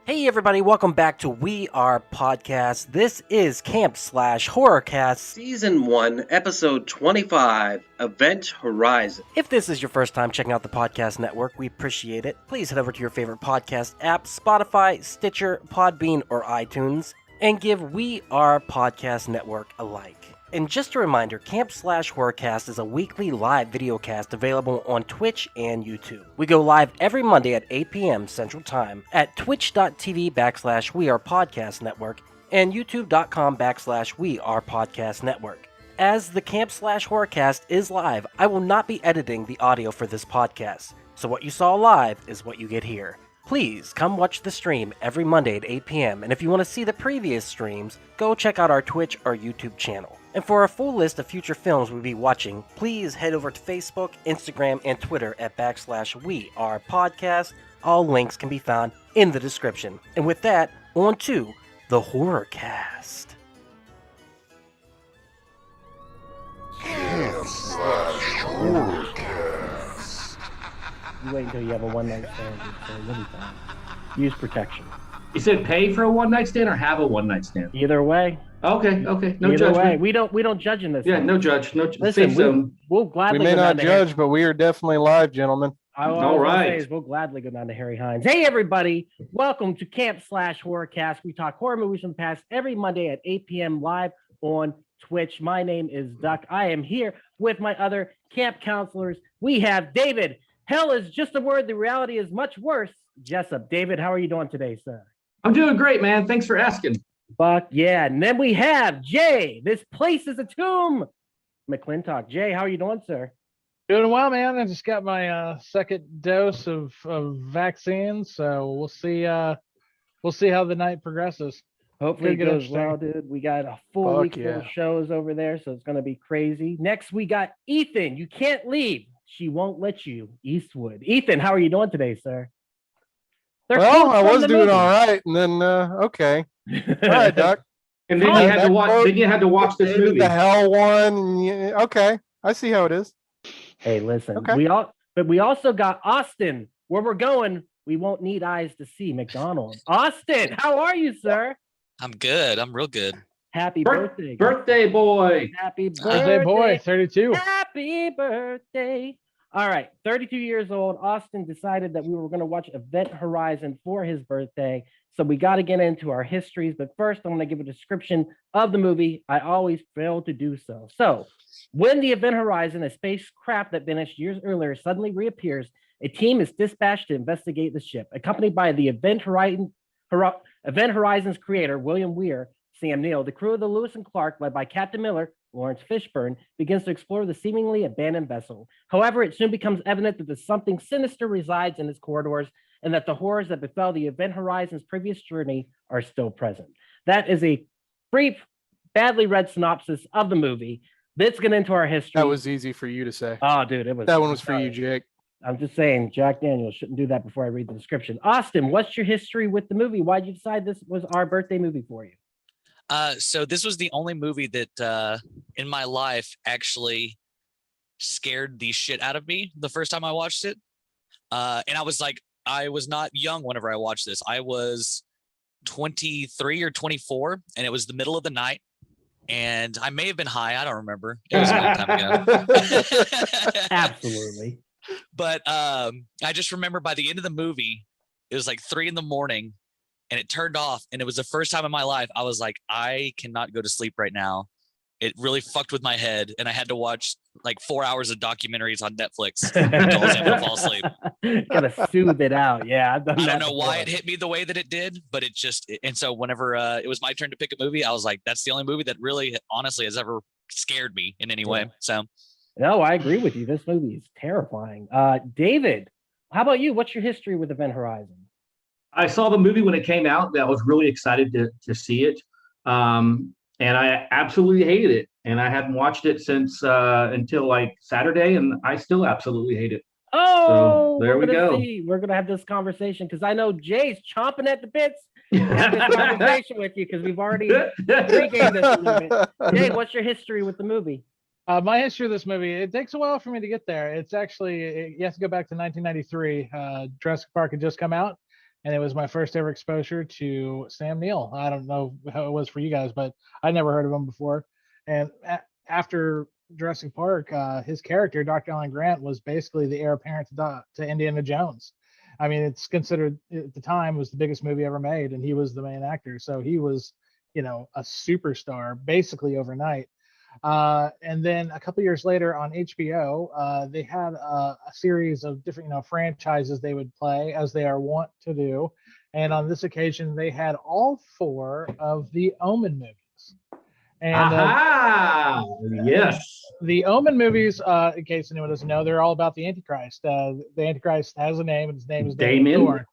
Hey everybody, welcome back to We Are Podcast. This is Camp Slash Horrorcast Season 1, Episode 25, Event Horizon. If this is your first time checking out the podcast network, we appreciate it. Please head over to your favorite podcast app, Spotify, Stitcher, Podbean, or iTunes, and give We Are Podcast Network a like. And just a reminder, Camp Slash Horrorcast is a weekly live videocast available on Twitch and YouTube. We go live every Monday at 8 p.m. Central Time at twitch.tv/We Are Podcast Network and youtube.com/We Are Podcast Network. As the Camp Slash Horrorcast is live, I will not be editing the audio for this podcast. So what you saw live is what you get here. Please come watch the stream every Monday at 8 p.m. And if you want to see the previous streams, go check out our Twitch or YouTube channel. And for a full list of future films we'll be watching, please head over to Facebook, Instagram, and Twitter at /We Are Podcast. All links can be found in the description. And with that, on to the Horrorcast. Camp Slash Horrorcast. You wait until you have a one-night stand. You'll be fine. Use protection. You said pay for a one-night stand or have a one-night stand? Either way. Okay. No Either judgment. way. We don't judge in this. Yeah, thing. no judge. No Listen, we'll gladly. We may go not down to judge, but we are definitely live, gentlemen. All right. We'll gladly go down to Harry Hines. Hey, everybody. Welcome to Camp Slash Horrorcast. We talk horror movies from the past every Monday at 8 p.m. live on Twitch. My name is Duck. I am here with my other camp counselors. We have David. Hell is just a word. The reality is much worse. Jessup. David, how are you doing today, sir? I'm doing great, man. Thanks for asking. Buck, yeah. And then we have Jay. This place is a tomb. McClintock. Jay, how are you doing, sir? Doing well, man. I just got my second dose of vaccine, so we'll see how the night progresses. Hopefully it Good, goes interesting. well, dude. We got a full week full of shows over there, so it's going to be crazy. Next, we got Ethan. You can't leave. She won't let you. Eastwood. Ethan, how are you doing today, sir? Well, I was doing all right, and then okay. All right, Doc. And then you had to watch. Then you had to watch this movie. The Hell one. Yeah, okay, I see how it is. Hey, listen. Okay. We also got Austin. Where we're going, we won't need eyes to see. McDonald's. Austin, how are you, sir? I'm good. I'm real good. Happy birthday. Birthday boy. Happy Birthday boy, 32. Happy birthday. All right, 32 years old. Austin decided that we were going to watch Event Horizon for his birthday. So we got to get into our histories. But first, I'm going to give a description of the movie. I always fail to do so. So when the Event Horizon, a spacecraft that vanished years earlier, suddenly reappears, a team is dispatched to investigate the ship. Accompanied by the Event Horizon's creator, William Weir, Sam Neill, the crew of the Lewis and Clark, led by Captain Miller, Lawrence Fishburne, begins to explore the seemingly abandoned vessel. However, it soon becomes evident that something sinister resides in its corridors and that the horrors that befell the Event Horizon's previous journey are still present. That is a brief, badly read synopsis of the movie. Let's get into our history. That was easy for you to say. Oh, dude, it was. That one was for you, Jake. I'm just saying, Jack Daniels shouldn't do that before I read the description. Austin, what's your history with the movie? Why'd you decide this was our birthday movie for you? So this was the only movie that in my life actually scared the shit out of me the first time I watched it. And I was not young whenever I watched this. I was 23 or 24, and it was the middle of the night. And I may have been high. I don't remember. It was a long time ago. Absolutely. But I just remember by the end of the movie, it was like 3 a.m. and it turned off. And it was the first time in my life I was like, I cannot go to sleep right now. It really fucked with my head. And I had to watch like 4 hours of documentaries on Netflix until I was able to fall asleep. Gotta soothe it out. Yeah. I don't know why it hit me the way that it did, but and so whenever it was my turn to pick a movie, I was like, that's the only movie that really honestly has ever scared me in any way. So no, I agree with you. This movie is terrifying. David, how about you? What's your history with Event Horizon? I saw the movie when it came out. I was really excited to see it. And I absolutely hated it. And I hadn't watched it since until like Saturday, and I still absolutely hate it. Oh, so there we go. We're gonna have this conversation because I know Jay's chomping at the bits to have this conversation with you because we've already pre-gamed this a little bit. Jay, what's your history with the movie? My history of this movie, it takes a while for me to get there. It's actually, you have to go back to 1993. Jurassic Park had just come out, and it was my first ever exposure to Sam Neill. I don't know how it was for you guys, but I never heard of him before. And after Jurassic Park, his character, Dr. Alan Grant, was basically the heir apparent to Indiana Jones. I mean, it's considered at the time was the biggest movie ever made, and he was the main actor. So he was, a superstar basically overnight. And then a couple years later on HBO, they had a series of different, franchises they would play as they are wont to do. And on this occasion, they had all 4 of the Omen movies. And yes, the Omen movies, in case anyone doesn't know, they're all about the Antichrist. The Antichrist has a name, and his name is Damien Thorn.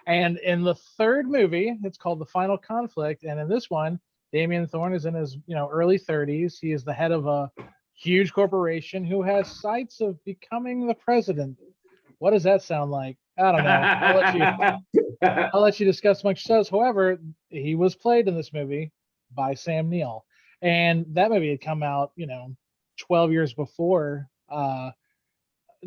And in the 3rd movie, it's called The Final Conflict. And in this one, Damien Thorn is in his, early 30s. He is the head of a huge corporation who has sights of becoming the president. What does that sound like? I don't know. I'll let you discuss amongst yourselves. However, he was played in this movie by Sam Neill, and that movie had come out 12 years before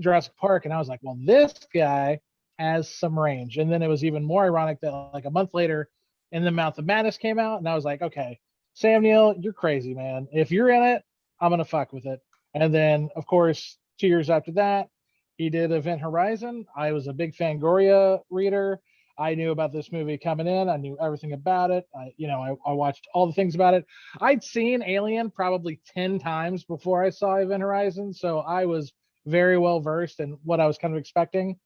Jurassic Park, and I was like, well, this guy has some range. And then it was even more ironic that like a month later In the Mouth of Madness came out, and I was like, okay, Sam Neill, you're crazy, man. If you're in it, I'm gonna fuck with it. And then of course 2 years after that, he did Event Horizon. I was a big Fangoria reader. I knew about this movie coming in. I knew everything about it. I watched all the things about it. I'd seen Alien probably 10 times before I saw Event Horizon, so I was very well versed in what I was kind of expecting.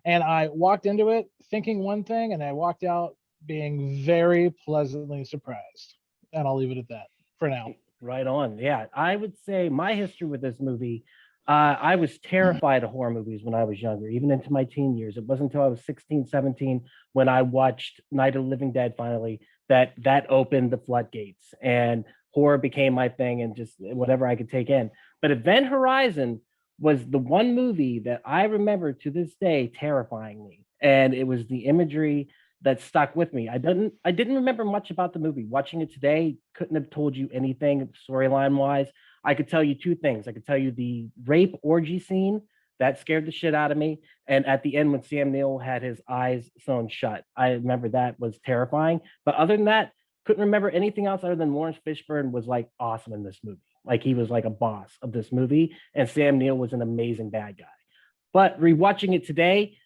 And I walked into it thinking one thing, and I walked out being very pleasantly surprised. And I'll leave it at that for now. Right on. Yeah, I would say my history with this movie, I was terrified of horror movies when I was younger, even into my teen years. It wasn't until I was 16, 17 when I watched Night of the Living Dead finally that opened the floodgates and horror became my thing and just whatever I could take in. But Event Horizon was the one movie that I remember to this day terrifying me. And it was the imagery that stuck with me. I didn't remember much about the movie. Watching it today, couldn't have told you anything storyline wise. I could tell you 2 things. I could tell you the rape orgy scene that scared the shit out of me. And at the end, when Sam Neill had his eyes sewn shut, I remember that was terrifying. But other than that, couldn't remember anything else other than Lawrence Fishburne was like awesome in this movie. Like he was like a boss of this movie, and Sam Neill was an amazing bad guy. But rewatching it today,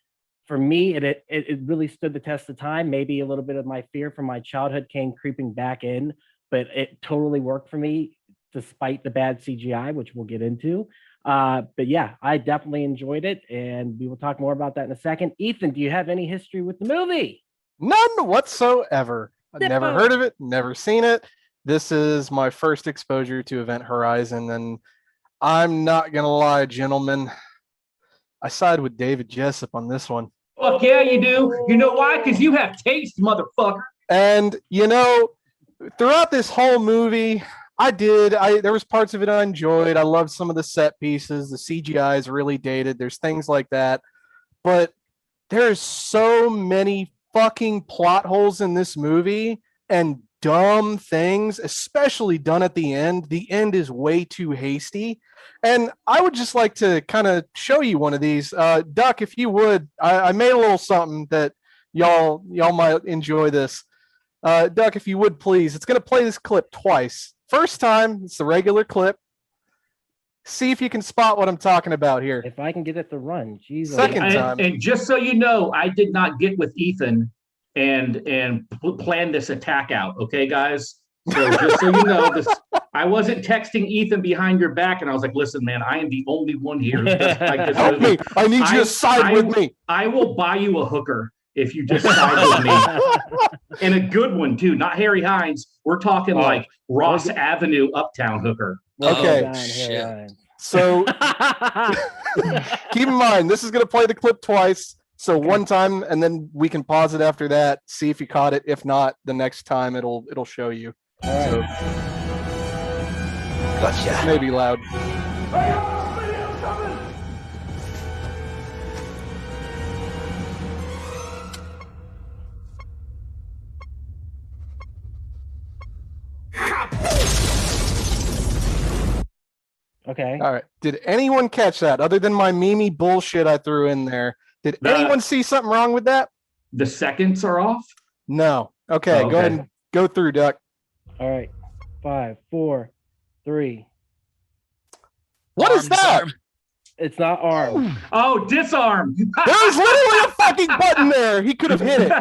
for me, it really stood the test of time. Maybe a little bit of my fear from my childhood came creeping back in, but it totally worked for me despite the bad CGI, which we'll get into. But yeah, I definitely enjoyed it, and we will talk more about that in a second. Ethan, do you have any history with the movie? None whatsoever. I've never heard of it, never seen it. This is my first exposure to Event Horizon, and I'm not gonna lie, gentlemen, I side with David Jessup on this one. Fuck yeah, you do. You know why? Because you have taste, motherfucker. And throughout this whole movie, there was parts of it I enjoyed. I loved some of the set pieces. The CGI is really dated. There's things like that. But there's so many fucking plot holes in this movie and dumb things, especially done at the end. The end is way too hasty. And I would just like to kind of show you one of these. Duck, if you would, I made a little something that y'all might enjoy this. Duck, if you would, please. It's going to play this clip twice. First time, it's the regular clip. See if you can spot what I'm talking about here. If I can get it to run, Jesus. Second time. And just so you know, I did not get with Ethan and plan this attack out. Okay, guys? So just so you know, I wasn't texting Ethan behind your back, and I was like, listen, man, I am the only one here. Help me. I need you to side with me. I will buy you a hooker if you just side with me. And a good one, too. Not Harry Hines. We're talking like Ross Avenue Uptown hooker. Okay. Oh, shit. So keep in mind, this is going to play the clip twice. So one time, and then we can pause it after that, see if you caught it. If not, the next time it'll show you. Right. So gotcha. This may be loud. Okay. All right. Did anyone catch that other than my Mimi bullshit I threw in there? Did anyone see something wrong with that? the seconds are off? No. Okay, go ahead and go through, Duck. All right. 5, 4, 3. What is that? Disarm. It's not arm. Oh, disarm. There's literally a fucking button there. He could have hit it.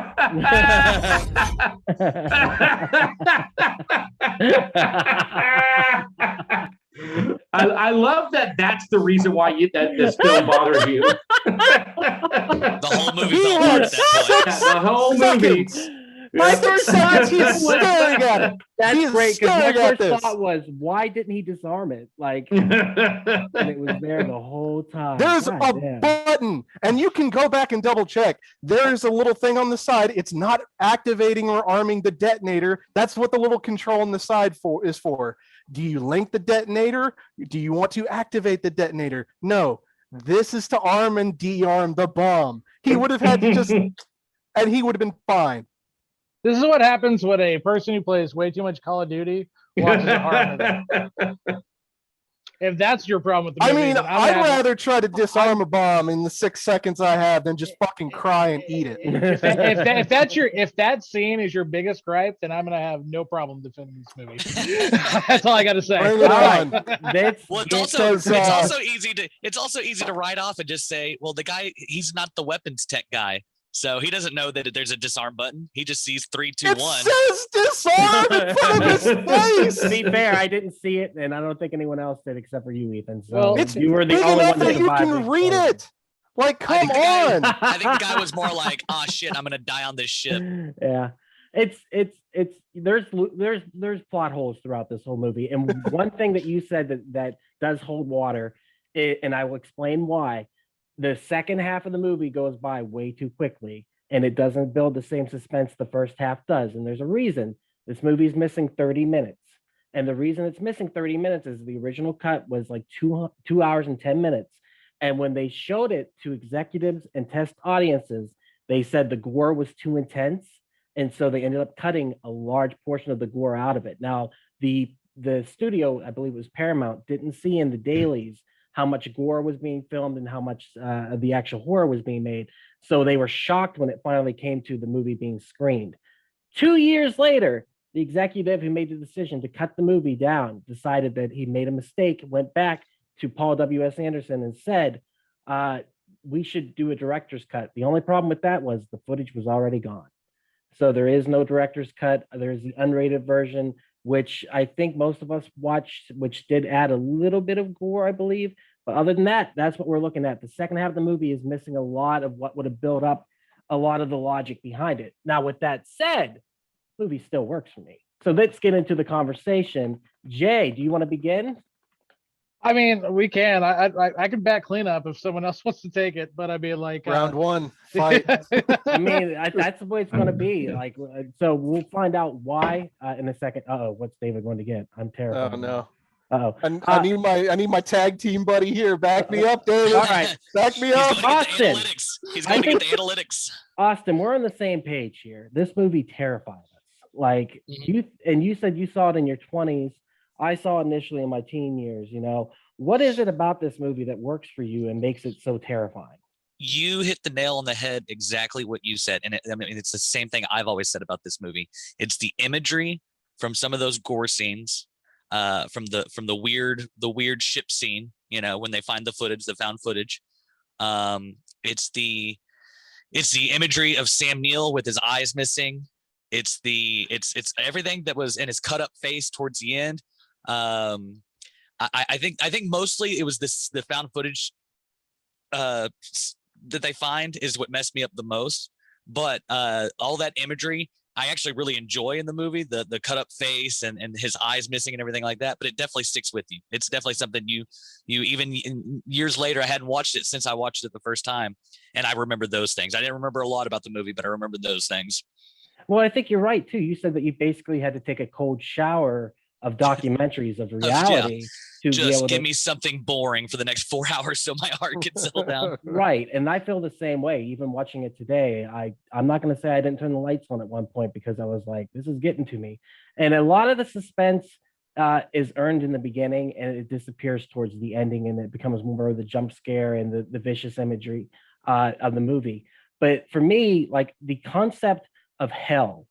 I love that. That's the reason why that this film bothers you. The whole movie He felt had weird at that point. The whole movie. seconds. My first thought, he's staring at it. That's He's great, because my staring at first this. thought was, why didn't he disarm it? Like, and it was there the whole time. There's God a damn. button, and you can go back and double check. There's a little thing on the side. It's not activating or arming the detonator. That's what the little control on the side is for. Do you link the detonator? Do you want to activate the detonator? No. This is to arm and de-arm the bomb. He would have had to just, and he would have been fine. This is what happens when a person who plays way too much Call of Duty watches a horror movie. If that's your problem with the I movie, mean, then I'd rather try to disarm a bomb in the 6 seconds I have than just fucking cry and eat it. if that scene is your biggest gripe, then I'm gonna have no problem defending this movie. That's all I gotta say. Bring it on. That's Well, Because, it's also easy to write off and just say, well, the guy, he's not the weapons tech guy, so he doesn't know that there's a disarm button. He just sees 3, 2, 1. It says disarm in front of his face. To be fair, I didn't see it, and I don't think anyone else did except for you, Ethan. So Well, It's you were the big only enough one that you survived can the read explosion. it. Like, I come think the guy- on. I think the guy was more like, oh shit, I'm gonna die on this ship. Yeah, it's there's plot holes throughout this whole movie, and one thing that you said that does hold water, and I will explain why. The second half of the movie goes by way too quickly, and it doesn't build the same suspense the first half does, and there's a reason. This movie is missing 30 minutes, and the reason it's missing 30 minutes is the original cut was like 2 hours and 10 minutes, and when they showed it to executives and test audiences, they said the gore was too intense, and so they ended up cutting a large portion of the gore out of it. Now, the studio, I believe it was Paramount, didn't see in the dailies how much gore was being filmed and how much of the actual horror was being made. So they were shocked when it finally came to the movie being screened. 2 years later, the executive who made the decision to cut the movie down decided that he made a mistake, went back to Paul W.S. Anderson and said, we should do a director's cut. The only problem with that was the footage was already gone. So there is no director's cut. There's the unrated version, which I think most of us watched, which did add a little bit of gore, I believe. But other than that, that's what we're looking at. The second half of the movie is missing a lot of what would have built up a lot of the logic behind it. Now, with that said, the movie still works for me. So let's get into the conversation. Jay, do you want to begin? I mean, we can. I can back cleanup if someone else wants to take it, but I mean, like Round one, fight. I mean, that's the way it's going to be. Like, so we'll find out why in a second. Uh-oh, what's David going to get? I'm terrified. Oh no. Uh-oh. I need my tag team buddy here. Back me up, David. All right. Back me He's up. gonna get the Austin. analytics. He's going to get the analytics. Austin, we're on the same page here. This movie terrifies us. Like you said you saw it in your 20s. I saw it initially in my teen years, you know. What is it about this movie that works for you and makes it so terrifying? You hit the nail on the head, exactly what you said. And I mean, it's the same thing I've always said about this movie. It's the imagery from some of those gore scenes, from the weird ship scene, you know, when they find the footage, the found footage. It's the imagery of Sam Neill with his eyes missing. It's everything that was in his cut up face towards the end. I think mostly it was the found footage that they find is what messed me up the most. But all that imagery I actually really enjoy in the movie, the cut up face and his eyes missing and everything like that. But it definitely sticks with you. It's definitely something you even in years later, I hadn't watched it since I watched it the first time, and I remember those things. I didn't remember a lot about the movie, but I remember those things. Well, I think you're right too. You said that you basically had to take a cold shower of documentaries of reality to Just be able give to me something boring for the next 4 hours so my heart can settle down. right. And I feel the same way. Even watching it today, I'm not going to say I didn't turn the lights on at one point because I was like, this is getting to me. And a lot of the suspense is earned in the beginning and it disappears towards the ending, and it becomes more of the jump scare and the vicious imagery of the movie. But for me, like the concept of hell,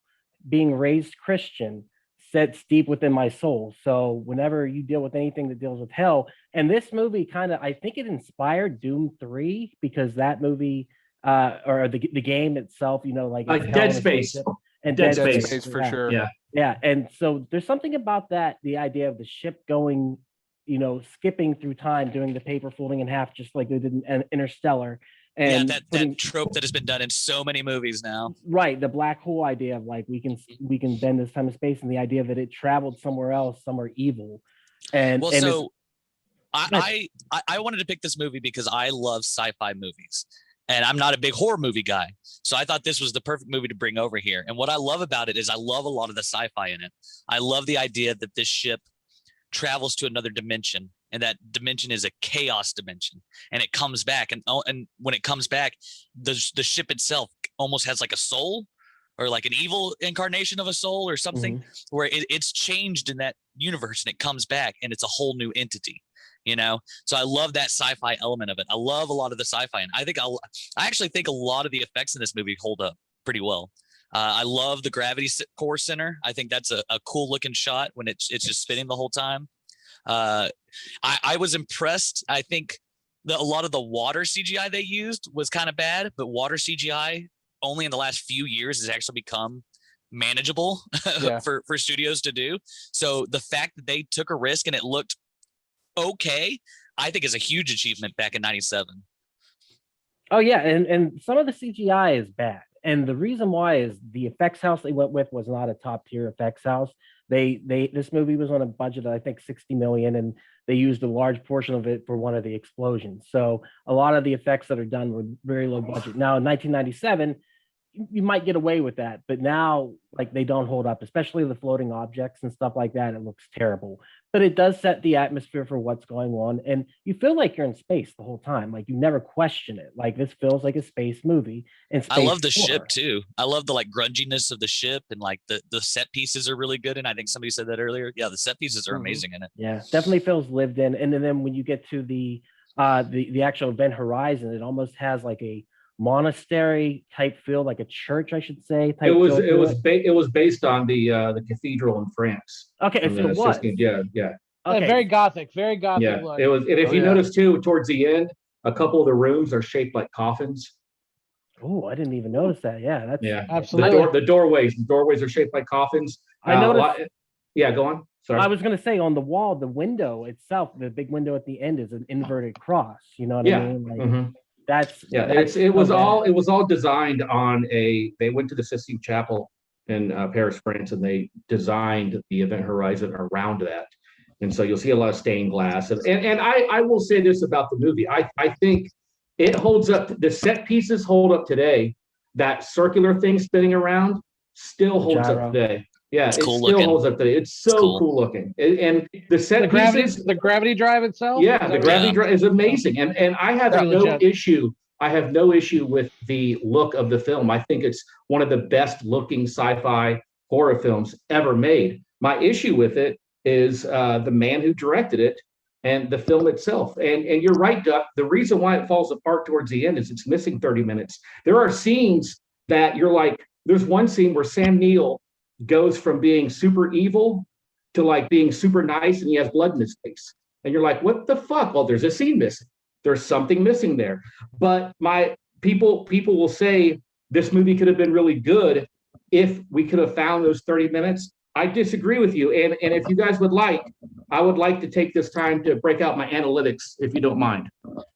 being raised Christian, sets deep within my soul. So whenever you deal with anything that deals with hell, and this movie kind of, I think it inspired Doom 3, because that movie, or the game itself, you know, like Dead Space. And Dead Space for sure. Yeah. Yeah. And so there's something about that, the idea of the ship going, you know, skipping through time, doing the paper folding in half, just like they did in Interstellar. And yeah, that trope that has been done in so many movies now. Right, the black hole idea of like we can bend this time and space, and the idea that it traveled somewhere else, somewhere evil. And well, and so I wanted to pick this movie because I love sci-fi movies, and I'm not a big horror movie guy. So I thought this was the perfect movie to bring over here. And what I love about it is I love a lot of the sci-fi in it. I love the idea that this ship travels to another dimension, and that dimension is a chaos dimension, and it comes back, and when it comes back, the ship itself almost has like a soul, or like an evil incarnation of a soul or something, where it's changed in that universe, and it comes back and it's a whole new entity, you know. So I love that sci-fi element of it. I love a lot of the sci-fi, and I actually think a lot of the effects in this movie hold up pretty well. I love the gravity core center. I think that's a cool looking shot when it's just spinning the whole time. I was impressed. I think a lot of the water CGI they used was kind of bad, but water CGI only in the last few years has actually become manageable for studios to do. So the fact that they took a risk and it looked okay, I think is a huge achievement back in '97. Oh yeah, and some of the CGI is bad. And the reason why is the effects house they went with was not a top tier effects house. This movie was on a budget of I think 60 million, and they used a large portion of it for one of the explosions. So a lot of the effects that are done were very low budget. Now in 1997, you might get away with that, but now like they don't hold up, especially the floating objects and stuff like that. It looks terrible, but it does set the atmosphere for what's going on, and you feel like you're in space the whole time. Like you never question it. Like this feels like a space movie. And I love the ship too. I love the like grunginess of the ship, and like the set pieces are really good. And I think somebody said that earlier. Yeah, the set pieces are amazing in it. Yeah, definitely feels lived in. And then when you get to the actual Event Horizon, it almost has like a monastery type feel, like a church, I should say. It was based on the cathedral in France. Okay, so it was. Yeah. Okay. Very gothic Yeah, look. it was. And if you notice too, towards the end, a couple of the rooms are shaped like coffins. Oh, I didn't even notice that. Yeah, that's absolutely. The doorways are shaped like coffins. I noticed. Yeah, go on. Sorry. I was going to say on the wall, the window itself, the big window at the end is an inverted cross. You know what I mean? Like, it was all designed on they went to the Sistine Chapel in Paris, France, and they designed the Event Horizon around that. And so you'll see a lot of stained glass. And I will say this about the movie. I think it holds up. The set pieces hold up today. That circular thing spinning around still holds up today. Yeah, it still holds up today. It's so cool looking. And the set pieces, the gravity drive itself. Yeah, the gravity drive is amazing. And I have no issue. I have no issue with the look of the film. I think it's one of the best looking sci-fi horror films ever made. My issue with it is the man who directed it and the film itself. And you're right, Duck. The reason why it falls apart towards the end is it's missing 30 minutes. There are scenes that you're like, there's one scene where Sam Neill goes from being super evil to like being super nice, and he has blood in his face. And you're like, what the fuck? Well, there's a scene missing. There's something missing there. But my people will say this movie could have been really good if we could have found those 30 minutes. I disagree with you. And if you guys would like, I would like to take this time to break out my analytics, if you don't mind.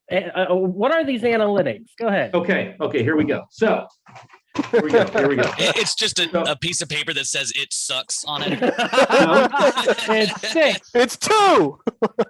What are these analytics? Go ahead. Okay, here we go. So here we go. It's just a piece of paper that says it sucks on it. It's 6. It's 2.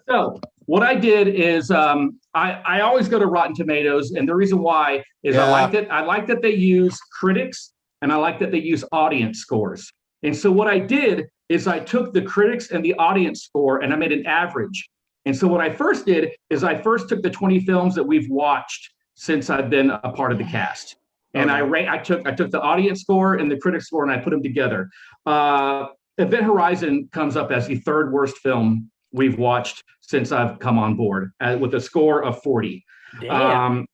So what I did is I always go to Rotten Tomatoes, and the reason why is I like that they use critics, and I like that they use audience scores. And so what I did is I took the critics and the audience score, and I made an average. And so what I first did is I first took the 20 films that we've watched since I've been a part of the cast. And I took the audience score and the critic score, and I put them together. Event Horizon comes up as the third worst film we've watched since I've come on board, with a score of 40.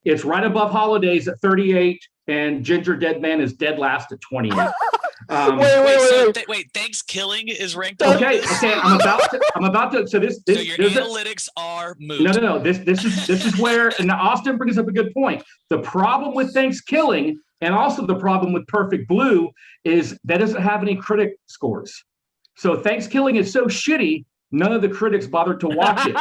It's right above Holidays at 38, and Ginger Dead Man is dead last at 28. Wait, Thanksgiving is ranked. Okay. I'm about to. So your analytics are moot. No. This is where, and Austin brings up a good point. The problem with Thanksgiving and also the problem with Perfect Blue is that doesn't have any critic scores. So Thanksgiving is so shitty, none of the critics bothered to watch it.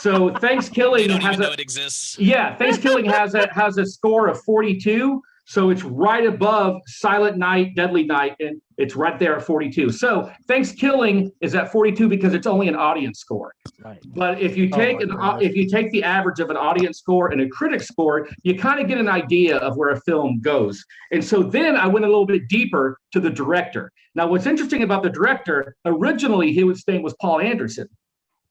So Thanksgiving has it exists. Yeah, Thanksgiving has a score of 42. So it's right above Silent Night, Deadly Night, and it's right there at 42. So Thanksgiving is at 42 because it's only an audience score. Right. But if you take the average of an audience score and a critic score, you kind of get an idea of where a film goes. And so then I went a little bit deeper to the director. Now, what's interesting about the director, originally his name was Paul Anderson,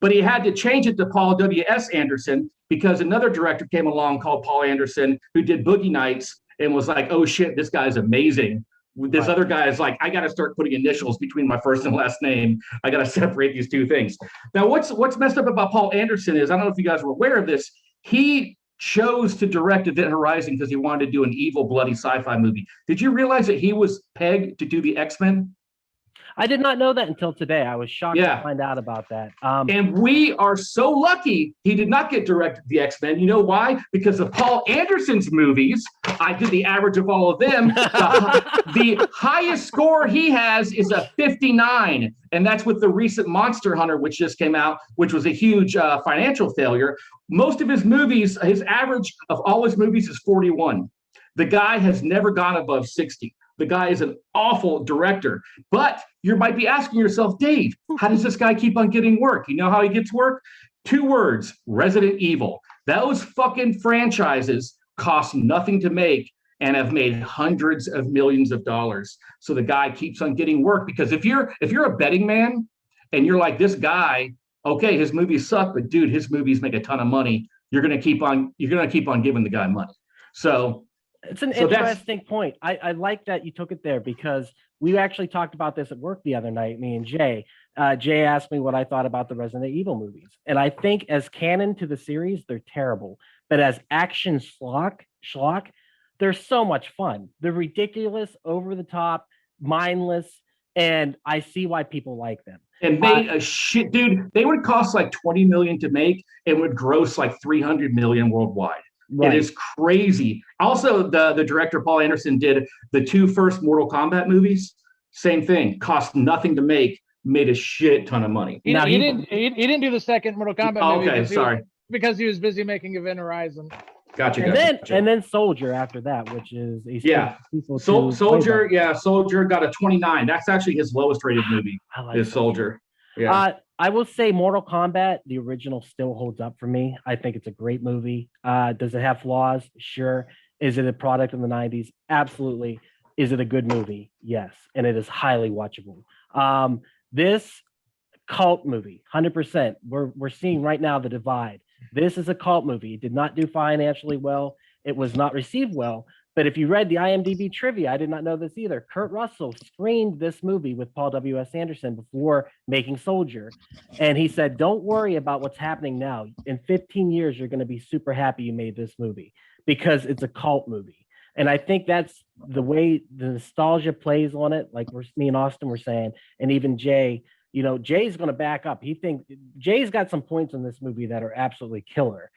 but he had to change it to Paul W.S. Anderson because another director came along called Paul Anderson who did Boogie Nights and was like, oh shit, this guy's amazing. This other guy is like, I got to start putting initials between my first and last name. I got to separate these two things. Now, what's messed up about Paul Anderson is, I don't know if you guys were aware of this, he chose to direct Event Horizon because he wanted to do an evil, bloody sci-fi movie. Did you realize that he was pegged to do the X-Men? I did not know that until today. I was shocked to find out about that. And we are so lucky he did not get directed the X-Men. You know why? Because of Paul Anderson's movies. I did the average of all of them. The highest score he has is a 59. And that's with the recent Monster Hunter, which just came out, which was a huge financial failure. Most of his movies, his average of all his movies is 41. The guy has never gone above 60. The guy is an awful director. But you might be asking yourself, Dave, how does this guy keep on getting work? You know how he gets work? 2 words, Resident Evil. Those fucking franchises cost nothing to make and have made hundreds of millions of dollars. So the guy keeps on getting work, because if you're a betting man and you're like, this guy, okay, his movies suck, but dude, his movies make a ton of money. You're gonna keep on giving the guy money. So it's an interesting point. I like that you took it there, because we actually talked about this at work the other night, me and Jay. Jay asked me what I thought about the Resident Evil movies. And I think as canon to the series, they're terrible. But as action schlock, they're so much fun. They're ridiculous, over the top, mindless, and I see why people like them. And made a shit, dude. They would cost like $20 million to make and would gross like $300 million worldwide. Right. It is crazy. Also, the director Paul Anderson did the 2 first Mortal Kombat movies. Same thing, cost nothing to make, made a shit ton of money. He didn't do the second Mortal Kombat movie. Okay, sorry. Because he was busy making Event Horizon. Gotcha. And then Soldier after that, which is Soldier got a 29. That's actually his lowest rated movie. Is Soldier. Yeah. I will say Mortal Kombat, the original, still holds up for me. I think it's a great movie. Does it have flaws? Sure. Is it a product of the 90s? Absolutely. Is it a good movie? Yes. And it is highly watchable. This cult movie, 100%. We're seeing right now the divide. This is a cult movie. It did not do financially well. It was not received well. But if you read the IMDb trivia, I did not know this either. Kurt Russell screened this movie with Paul W.S. Anderson before making Soldier. And he said, don't worry about what's happening now. In 15 years, you're going to be super happy you made this movie, because it's a cult movie. And I think that's the way the nostalgia plays on it. Like me and Austin were saying, and even Jay, Jay's going to back up. Jay's got some points in this movie that are absolutely killer.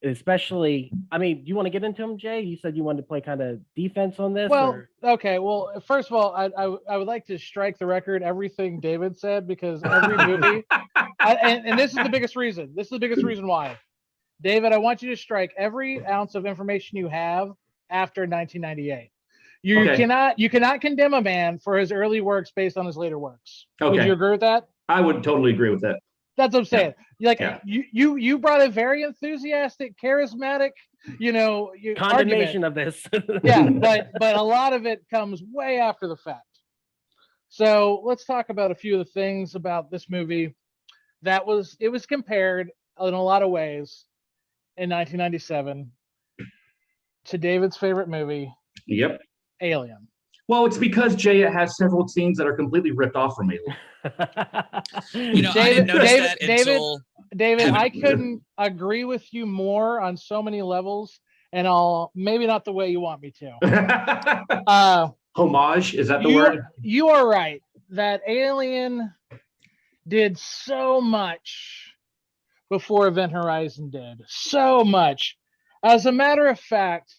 Especially, do you want to get into them, Jay? You said you wanted to play kind of defense on this. Okay. Well, first of all, I would like to strike the record everything David said, because every movie, and this is the biggest reason. This is the biggest reason why. David, I want you to strike every ounce of information you have after 1998. You cannot condemn a man for his early works based on his later works. Okay. Would you agree with that? I would totally agree with that. That's what I'm saying. You brought a very enthusiastic, charismatic, condemnation of this. Yeah, but a lot of it comes way after the fact. So let's talk about a few of the things about this movie it was compared in a lot of ways in 1997 to David's favorite movie. Yep. Alien. Well, it's because Jay has several scenes that are completely ripped off from Alien. I didn't notice that until... David, I couldn't agree with you more on so many levels. and I'll maybe not the way you want me to. Homage, is that the word? You are right that Alien did so much before Event Horizon did. So much. As a matter of fact,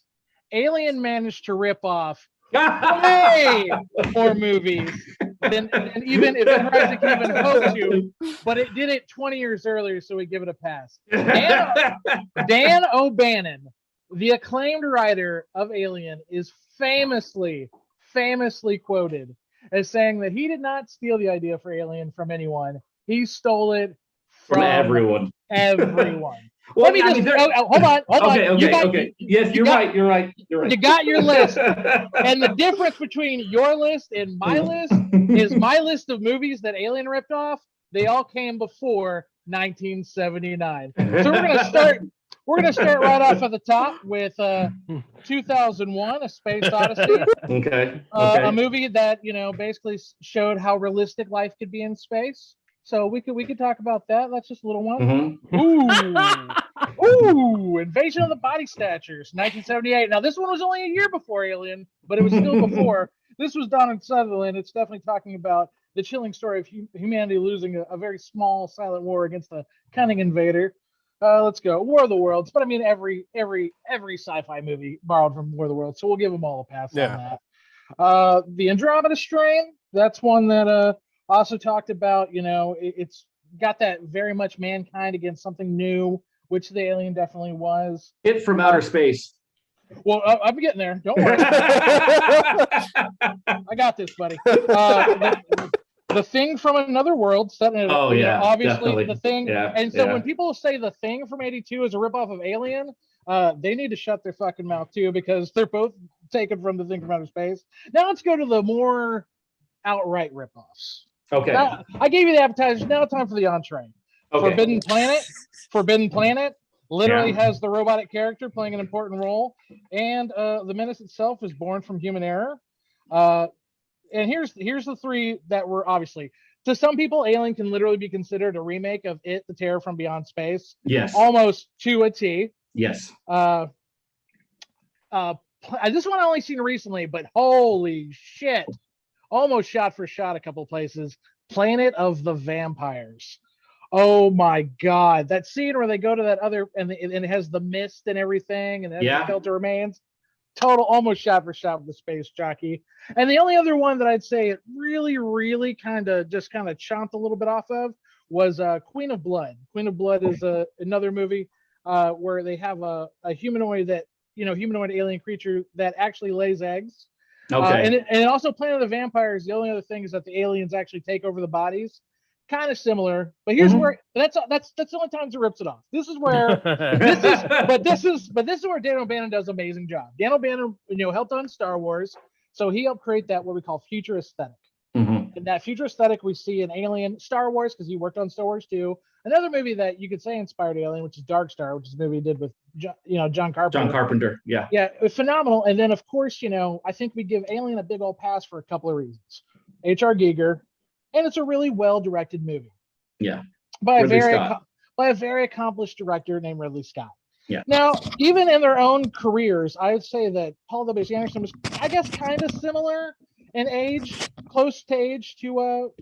Alien managed to rip off way more movies than even Event Horizon can even hope to, but it did it 20 years earlier, so we give it a pass. Dan O'Bannon, the acclaimed writer of Alien, is famously quoted as saying that he did not steal the idea for Alien from anyone. He stole it from everyone. Well, hold on. Okay. Yes, you're right. You got your list. And the difference between your list and my list is my list of movies that Alien ripped off, they all came before 1979. So we're gonna start right off at the top with 2001: A Space Odyssey. Okay. A movie that basically showed how realistic life could be in space. So we could talk about that. That's just a little one. Mm-hmm. Ooh, Invasion of the Body Snatchers, 1978. Now this one was only a year before Alien, but it was still before. This was Donald Sutherland. It's definitely talking about the chilling story of humanity losing a very small silent war against a cunning invader. Let's go. War of the Worlds. But I mean, every sci-fi movie borrowed from War of the Worlds, so we'll give them all a pass on that. The Andromeda Strain. That's one that also talked about. It's got that very much mankind against something new, which the Alien definitely was. It from outer space. Well, I'm getting there. Don't worry. I got this, buddy. The Thing from Another World. Obviously, definitely. The Thing. Yeah, and so when people say The Thing from '82 is a ripoff of Alien, they need to shut their fucking mouth too, because they're both taken from The Thing from Outer Space. Now let's go to the more outright ripoffs. Okay. Now, I gave you the appetizers. Now it's time for the entree. Okay. Forbidden Planet literally has the robotic character playing an important role, and the menace itself is born from human error. And here's the three that were obviously, to some people, Alien can literally be considered a remake of It, the Terror from Beyond Space. Yes. Almost to a T. Yes. This one I only seen recently, but holy shit. Almost shot for shot a couple places. Planet of the Vampires. Oh my God. That scene where they go to that other, and it has the mist and everything, and then the skeleton remains. Total almost shot for shot with the space jockey. And the only other one that I'd say it really kind of chomped a little bit off of was Queen of Blood. Queen of Blood is another movie where they have a humanoid alien creature that actually lays eggs. Okay. And also Planet of the Vampires, the only other thing is that the aliens actually take over the bodies. Kind of similar, but here's where that's the only times it rips it off. This is where this is where Dan O'Bannon does an amazing job. Dan O'Bannon, helped on Star Wars, so he helped create that what we call future aesthetic. And that future aesthetic we see in Alien, Star Wars, because he worked on Star Wars too. Another movie that you could say inspired Alien, which is Dark Star, which is a movie he did with John Carpenter. John Carpenter, yeah. Yeah, it was phenomenal. And then of course, I think we give Alien a big old pass for a couple of reasons. H.R. Giger. And it's a really well-directed movie. Yeah. By a very accomplished director named Ridley Scott. Yeah. Now, even in their own careers, I would say that Paul W.S. Anderson was, I guess, kind of similar in age, close to age to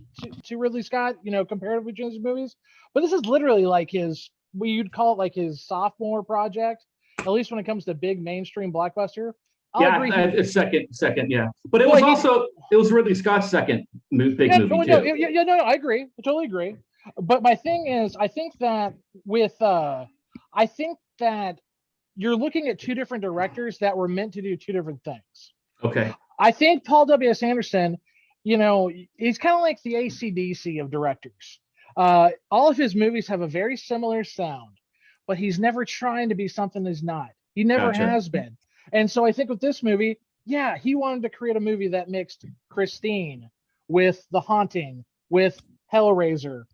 Ridley Scott, comparatively between his movies. But this is literally like you'd call it like his sophomore project, at least when it comes to big mainstream blockbuster. It's second, yeah. But it was Ridley Scott's second big movie too. No, I agree. I totally agree. But my thing is, I think that you're looking at two different directors that were meant to do two different things. Okay. I think Paul W.S. Anderson, he's kind of like the AC/DC of directors. All of his movies have a very similar sound, but he's never trying to be something he's not. He never has been. And so I think with this movie, he wanted to create a movie that mixed Christine with The Haunting, with Hellraiser,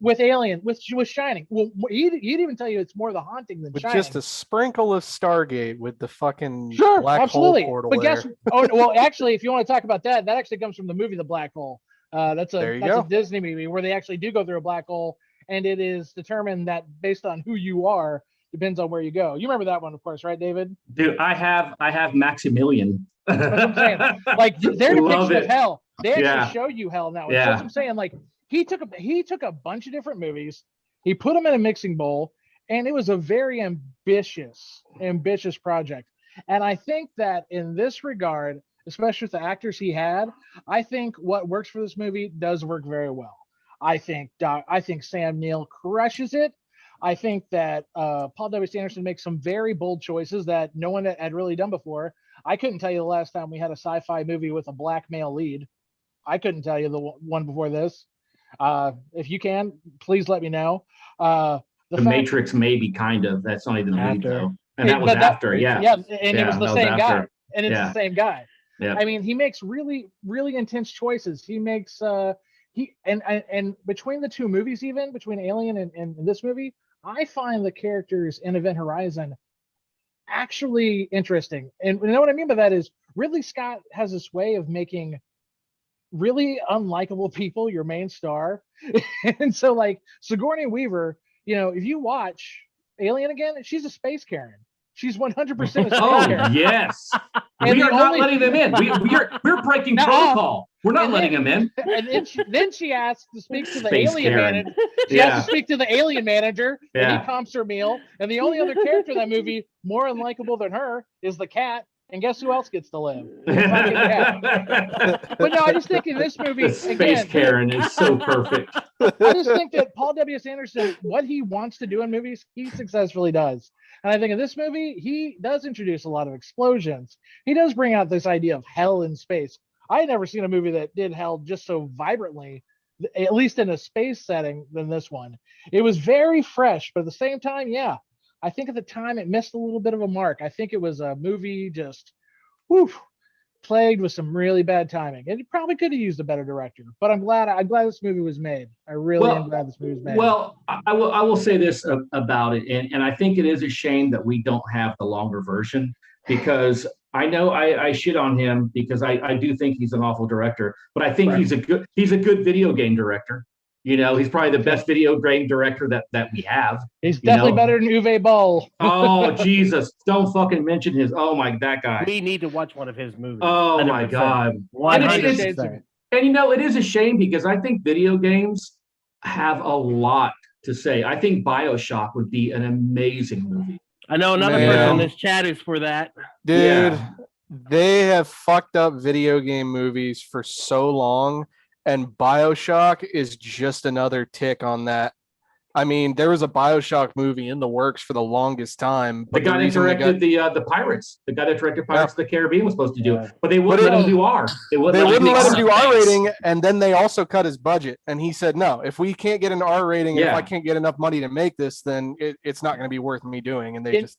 with Alien, with Shining. Well, he'd even tell you it's more The Haunting than Shining. With just a sprinkle of Stargate with the fucking black hole portal. But actually, if you want to talk about that actually comes from the movie The Black Hole. That's a Disney movie where they actually do go through a black hole, and it is determined that based on who you are, Depends on where you go. You remember that one, of course, right, David? Dude, I have Maximilian. That's what I'm saying. Like their depiction of hell, they actually Yeah. show you hell in that one. Yeah. So that's what I'm saying. Like he took a bunch of different movies, he put them in a mixing bowl, and it was a very ambitious project. And I think that in this regard, especially with the actors he had, I think what works for this movie does work very well. I think Sam Neill crushes it. I think that Paul W.S. Anderson makes some very bold choices that no one had really done before. I couldn't tell you the last time we had a sci-fi movie with a black male lead. I couldn't tell you the one before this. If you can, please let me know. The Matrix, maybe, kind of. That's not even the lead, though. And that was after, yeah. Yeah, and it was the same guy. And it's the same guy. Yeah. I mean, he makes really, really intense choices. He makes and between the two movies, even between Alien and this movie, I find the characters in Event Horizon actually interesting. And you know what I mean by that is Ridley Scott has this way of making really unlikable people your main star. And so like Sigourney Weaver, you know, if you watch Alien again, she's a space Karen. She's 100% a space Karen. Yes. We are not letting them in. We're breaking protocol. We're not letting them in. And then she asks to speak to the Space alien Karen. manager. She has to speak to the alien manager, and he comps her meal. And the only other character in that movie more unlikable than her is the cat. And guess who else gets to live? The fucking cat. But no, I just think in this movie, The Space Karen is so perfect. I just think that Paul W.S. Anderson, what he wants to do in movies, he successfully does. And I think in this movie, he does introduce a lot of explosions. He does bring out this idea of hell in space. I had never seen a movie that did hell just so vibrantly, at least in a space setting, than this one. It was very fresh, but at the same time, yeah, I think at the time it missed a little bit of a mark. I think it was a movie just plagued with some really bad timing. And it probably could have used a better director, but I'm glad this movie was made. I really am glad this movie was made. Well, I will say this about it, and I think it is a shame that we don't have the longer version, because I know I shit on him because I do think he's an awful director, but I think he's a good video game director. You know, he's probably the best video game director that we have. He's definitely better than Uwe Boll. Oh, Jesus. Don't fucking mention that guy. We need to watch one of his movies. Oh, 100%. my God. 100%. And, you know, it is a shame because I think video games have a lot to say. I think BioShock would be an amazing movie. I know another person in this chat is for that. Dude, they have fucked up video game movies for so long, and BioShock is just another tick on that. I mean, there was a BioShock movie in the works for the longest time. The guy that directed the Pirates, the guy that directed Pirates of the Caribbean was supposed to do it, but they wouldn't let him do R. They wouldn't let him do R rating, and then they also cut his budget. And he said, no, if we can't get an R rating, and if I can't get enough money to make this, then it's not going to be worth me doing. And they just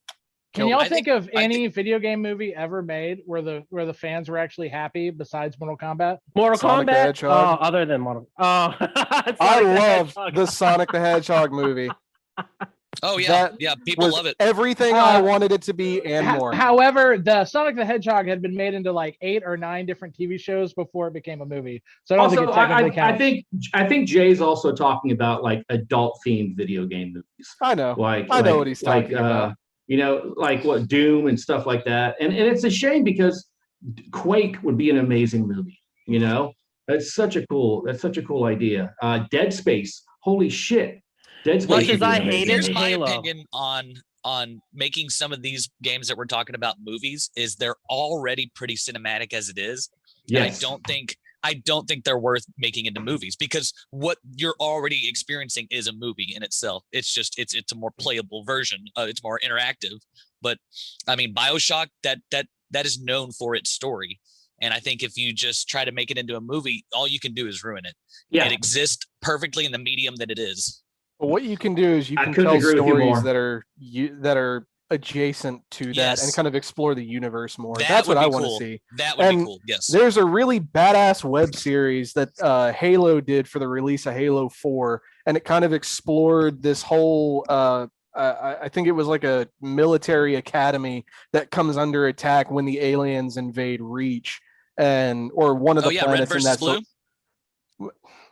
Can y'all think of any video game movie ever made where the fans were actually happy besides Mortal Kombat? Mortal Sonic the Kombat? Hedgehog. Oh, other than Mortal. Oh, I love the Sonic the Hedgehog movie. Oh yeah, people love it. Everything I wanted it to be and more. However, the Sonic the Hedgehog had been made into like 8 or 9 different TV shows before it became a movie. So I don't think it technically counts. I think Jay's also talking about like adult themed video game movies. I know. I know what he's talking about. You know, like what Doom and stuff like that. And it's a shame because Quake would be an amazing movie. You know, that's such a cool idea. Dead Space, holy shit. Dead Space. Much as I hated Here's my Halo. opinion on making some of these games that we're talking about movies is they're already pretty cinematic as it is. Yes. And I don't think they're worth making into movies because what you're already experiencing is a movie in itself. It's just it's a more playable version. It's more interactive. But I mean, BioShock that is known for its story. And I think if you just try to make it into a movie, all you can do is ruin it. Yeah. It exists perfectly in the medium that it is. But what you can do is you can tell stories that are adjacent to that and kind of explore the universe more. That's what I want to see. That would be cool. Yes. There's a really badass web series that Halo did for the release of Halo 4, and it kind of explored this whole I think it was like a military academy that comes under attack when the aliens invade Reach, or one of the planets Red in that. Blue?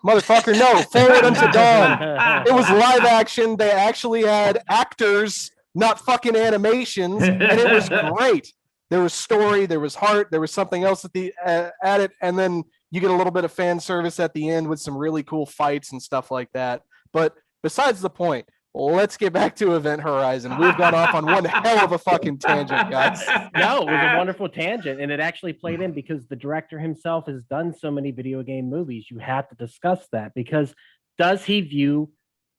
Motherfucker, no, Forward Unto Dawn. It was live action. They actually had actors not fucking animations, and it was great. There was story, there was heart, there was something else at the at it, and then you get a little bit of fan service at the end with some really cool fights and stuff like that. But besides the point, let's get back to Event Horizon. We've gone off on one hell of a fucking tangent, guys. No, it was a wonderful tangent, and it actually played in because the director himself has done so many video game movies. You have to discuss that because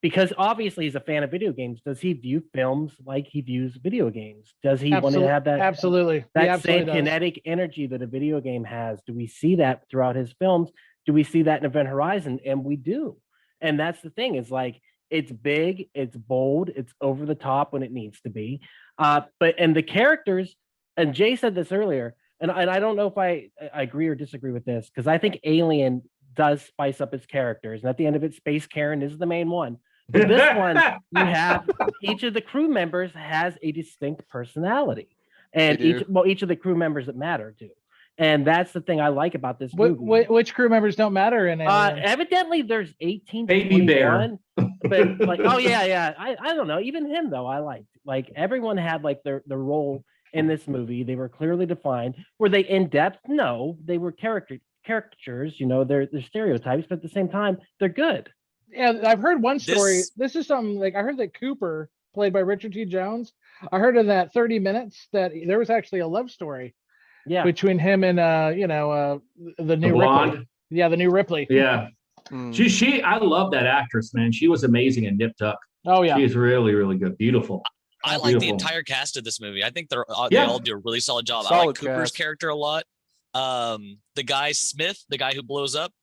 because obviously he's a fan of video games. Does he view films like he views video games? Does he want to have that absolutely that same kinetic energy that a video game has? Do we see that throughout his films? Do we see that in Event Horizon? And we do. And that's the thing, is like, it's big, it's bold, it's over the top when it needs to be. But the characters, and Jay said this earlier, and I don't know if I agree or disagree with this, because I think Alien does spice up its characters, and at the end of it, Space Karen is the main one. But this one, you have each of the crew members has a distinct personality, and each of the crew members that matter do. And that's the thing I like about this movie. Which crew members don't matter in it? Evidently, there's 18 to Baby 21, but like, oh yeah. I don't know. Even him though, I liked. Like everyone had like their role in this movie. They were clearly defined. Were they in depth? No, they were caricatures. You know, they're stereotypes, but at the same time, they're good. Yeah, I've heard one story. This is something like I heard that Cooper, played by Richard T. Jones, I heard in that 30 minutes that there was actually a love story between him and the new Ripley. Yeah, the new Ripley. Yeah. I love that actress, man. She was amazing in Nip Tuck. Oh yeah. She's really, really good. Beautiful. I like the entire cast of this movie. I think they all do a really solid job. I like Cooper's character a lot. The guy Smith, the guy who blows up,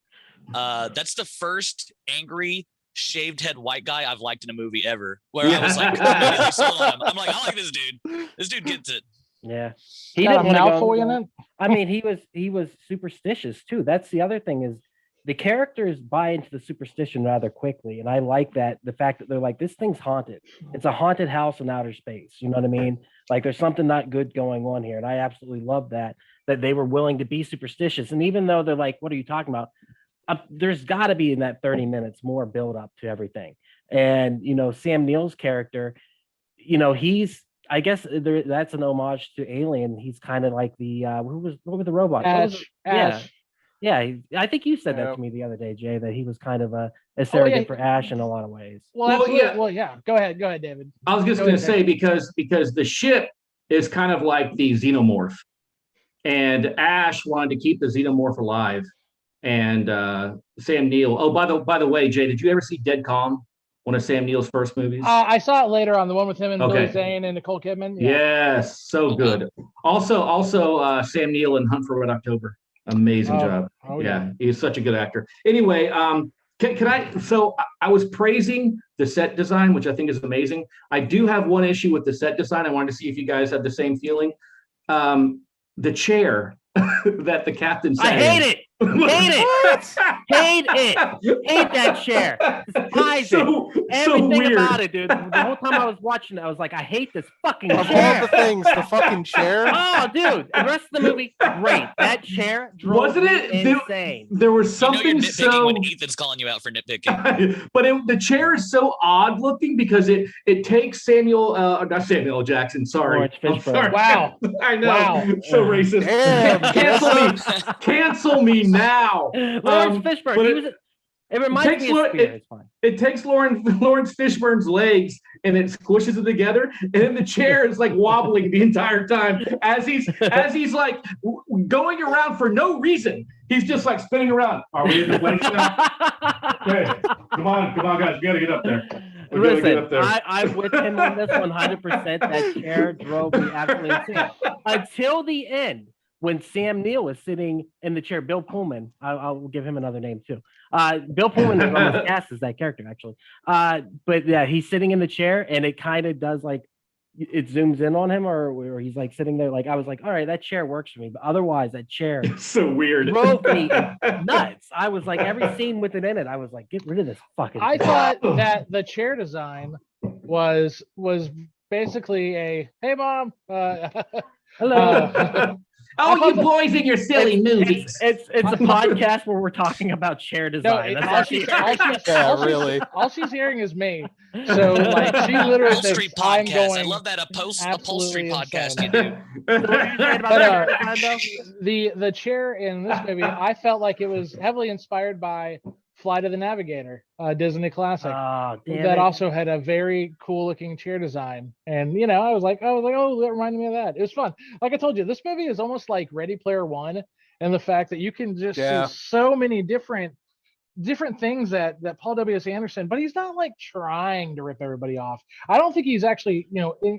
that's the first angry shaved head white guy I've liked in a movie ever, where I was like, I'm like, I like this dude. This dude gets it. Yeah, he didn't want to go in it. I mean, he was superstitious too. That's the other thing, is the characters buy into the superstition rather quickly, and I like that, the fact that they're like, this thing's haunted. It's a haunted house in outer space. You know what I mean? Like there's something not good going on here, and I absolutely love that they were willing to be superstitious. And even though they're like, what are you talking about? There's got to be in that 30 minutes more build up to everything. And Sam Neill's character, I guess that's an homage to Alien. He's kind of like the what were the robots? Ash. Yeah. I think you said that to me the other day, Jay, that he was kind of a surrogate for Ash in a lot of ways. Well, yeah. Go ahead, David. I was just going to say, because the ship is kind of like the xenomorph, and Ash wanted to keep the xenomorph alive. And Sam Neill. Oh, by the way, Jay, did you ever see Dead Calm? One of Sam Neill's first movies. I saw it later on, the one with him and Billy Zane and Nicole Kidman. Yeah. Yes, so good. Also, Sam Neill in Hunt for Red October. Amazing job. Oh, yeah, he's such a good actor. Anyway, can I? So I was praising the set design, which I think is amazing. I do have one issue with the set design. I wanted to see if you guys have the same feeling. The chair that the captain sat I hate it. Hate that chair. Everything about it, dude. The whole time I was watching it, I was like, I hate this fucking chair. Of all the things, the fucking chair. Oh, dude. The rest of the movie, great. That chair drove me insane. There was something you're nitpicking when Ethan's calling you out for nitpicking. But the chair is so odd looking because it takes not Samuel Jackson. Sorry. I'm sorry. Wow. I know. Wow. So racist. Damn. Cancel me now. Lawrence Fishburne. It reminds me of Spear. It's fine. It takes Lawrence Fishburne's legs and it squishes them together, and then the chair is like wobbling the entire time as he's like going around for no reason. He's just like spinning around. Are we in the place now? Okay. Come on, guys. We gotta get up there. Listen, I'm with him on this 100%. That chair drove me absolutely insane until the end. When Sam Neill is sitting in the chair, Bill Pullman, I'll give him another name too. Bill Pullman is almost cast as that character, actually. But yeah, he's sitting in the chair, and it kind of does like, it zooms in on him, or he's like sitting there. Like I was like, all right, that chair works for me. But otherwise, that chair it's so weird drove me nuts. I was like, every scene with it in it, I was like, get rid of this fucking. I thought that the chair design was basically a hey mom. Hello. Oh, you boys and your silly movies. It's a podcast where we're talking about chair design. All she's hearing is me. So like she literally Upholstery thinks I'm podcast. going I love that upholstery absolutely podcast insane. you do. The chair in this movie, I felt like it was heavily inspired by Flight of the Navigator, Disney classic. That also had a very cool looking chair design. And I was like, oh, that reminded me of that. It was fun. Like I told you, this movie is almost like Ready Player One, and the fact that you can just see so many different things that Paul W.S. Anderson, but he's not like trying to rip everybody off. I don't think he's actually,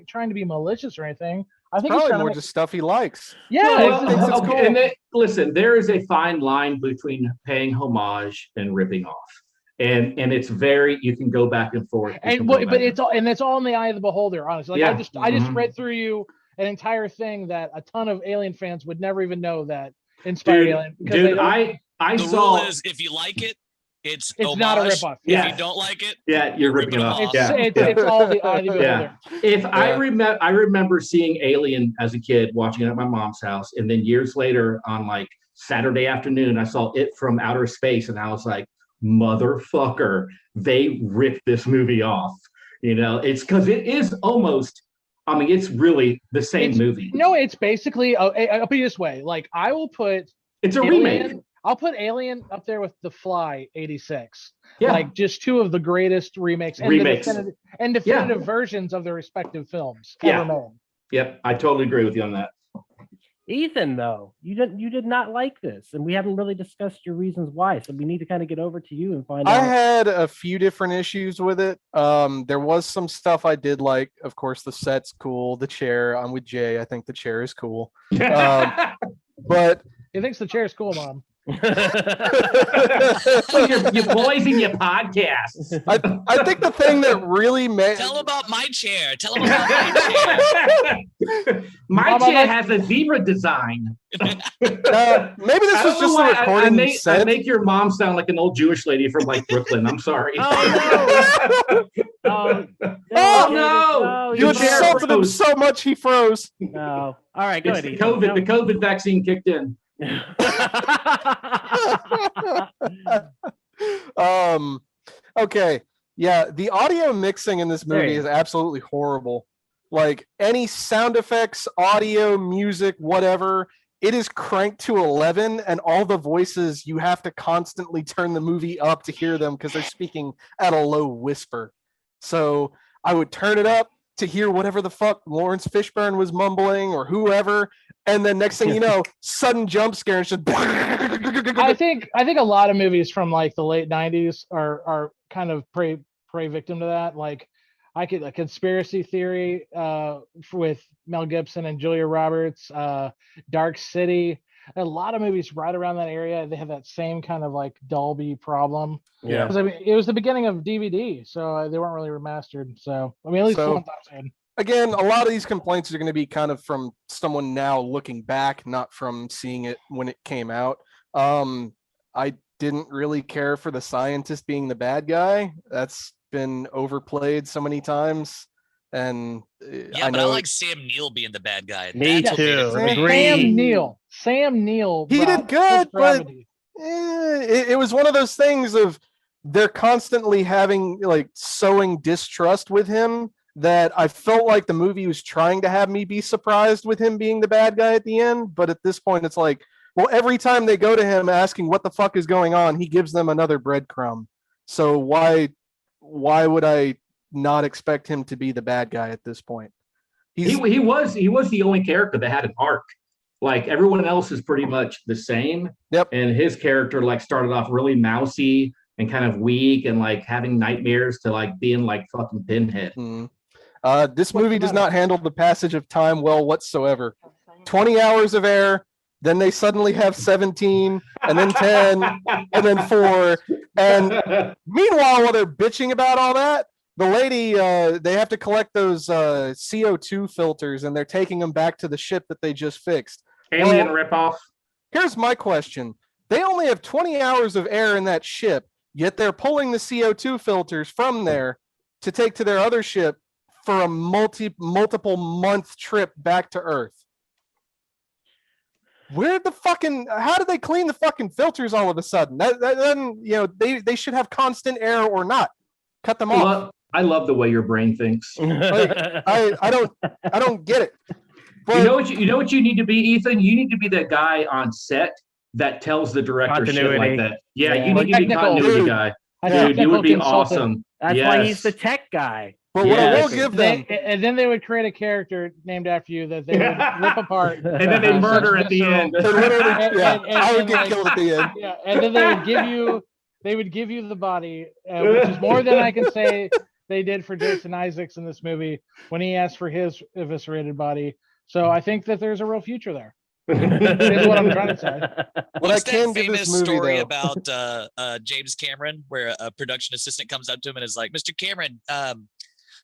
trying to be malicious or anything. I think it's he's probably more just stuff he likes. Yeah. Cool. And listen, there is a fine line between paying homage and ripping off. And it's you can go back and forth. It's all in the eye of the beholder, honestly. Like I just read through you an entire thing that a ton of Alien fans would never even know that inspired Alien. The rule is if you like it, it's not a ripoff. If you don't like it, you're ripping it off. It's all the eye of the beholder. I remember seeing Alien as a kid, watching it at my mom's house, and then years later on like Saturday afternoon, I saw It from Outer Space, and I was like, motherfucker, they ripped this movie off. It's because it is almost. I mean, it's really the same movie. No, it's basically. I'll put it this way: like I will put. It's a remake. I'll put Alien up there with The Fly '86. Yeah. Like just two of the greatest remakes and definitive versions of their respective films ever made. Yep, I totally agree with you on that. Ethan, though, you did not like this, and we haven't really discussed your reasons why. So we need to kind of get over to you and find out. I had a few different issues with it. There was some stuff I did like. Of course, the set's cool. The chair, I'm with Jay. I think the chair is cool. But he thinks the chair is cool, Mom. your boys in your podcast. I think the thing that really made tell about my chair. Tell them about my chair. My chair has a zebra design. Maybe this was just a recording. I make your mom sound like an old Jewish lady from like Brooklyn. I'm sorry. Oh no! You insulted him so much he froze. No. All right, good. The COVID vaccine kicked in. Okay. Yeah, the audio mixing in this movie is absolutely horrible. Like any sound effects, audio, music, whatever, it is cranked to 11, and all the voices, you have to constantly turn the movie up to hear them because they're speaking at a low whisper. So I would turn it up to hear whatever the fuck Lawrence Fishburne was mumbling or whoever, and then next thing you know, sudden jump scare and just. I think a lot of movies from like the late '90s are kind of prey victim to that. Like, a Conspiracy Theory with Mel Gibson and Julia Roberts, Dark City. A lot of movies right around that area, they have that same kind of like Dolby problem. Yeah, because I mean, it was the beginning of DVD, so they weren't really remastered. So I mean, at least someone thought so. Again, a lot of these complaints are going to be kind of from someone now looking back, not from seeing it when it came out. I didn't really care for the scientist being the bad guy. That's been overplayed so many times. And I like Sam Neill being the bad guy. Me too. Sam Neill. He did good, but it was one of those things of they're constantly having like sowing distrust with him that I felt like the movie was trying to have me be surprised with him being the bad guy at the end. But at this point, it's like, well, every time they go to him asking what the fuck is going on, he gives them another breadcrumb. So why would I not expect him to be the bad guy at this point? He was the only character that had an arc. Like everyone else is pretty much the same. Yep. And his character like started off really mousy and kind of weak and like having nightmares to like being like fucking Pinhead. This movie does not handle the passage of time well whatsoever. 20 hours of air, then they suddenly have 17, and then 10, and then 4. And meanwhile, while they're bitching about all that, the lady, they have to collect those CO2 filters, and they're taking them back to the ship that they just fixed. Alien ripoff. Here's my question. They only have 20 hours of air in that ship, yet they're pulling the CO2 filters from there to take to their other ship for a multiple month trip back to Earth. Where the fucking? How did they clean the fucking filters all of a sudden? Then they should have constant air or not. Cut them off. I love the way your brain thinks. I don't get it. But, you know what you need to be, Ethan? You need to be that guy on set that tells the director shit like that. Yeah, you need to be continuity guy. Dude, you would be awesome. That's why he's the tech guy. But what I will give them, and then they would create a character named after you that they would rip apart, and then they murder at the end. I would get killed at the end. Yeah, and then they would give you the body, which is more than I can say they did for Jason Isaacs in this movie when he asked for his eviscerated body. So I think that there's a real future there. Is what I'm trying to say. What's that famous story about James Cameron, where a production assistant comes up to him and is like, "Mr. Cameron,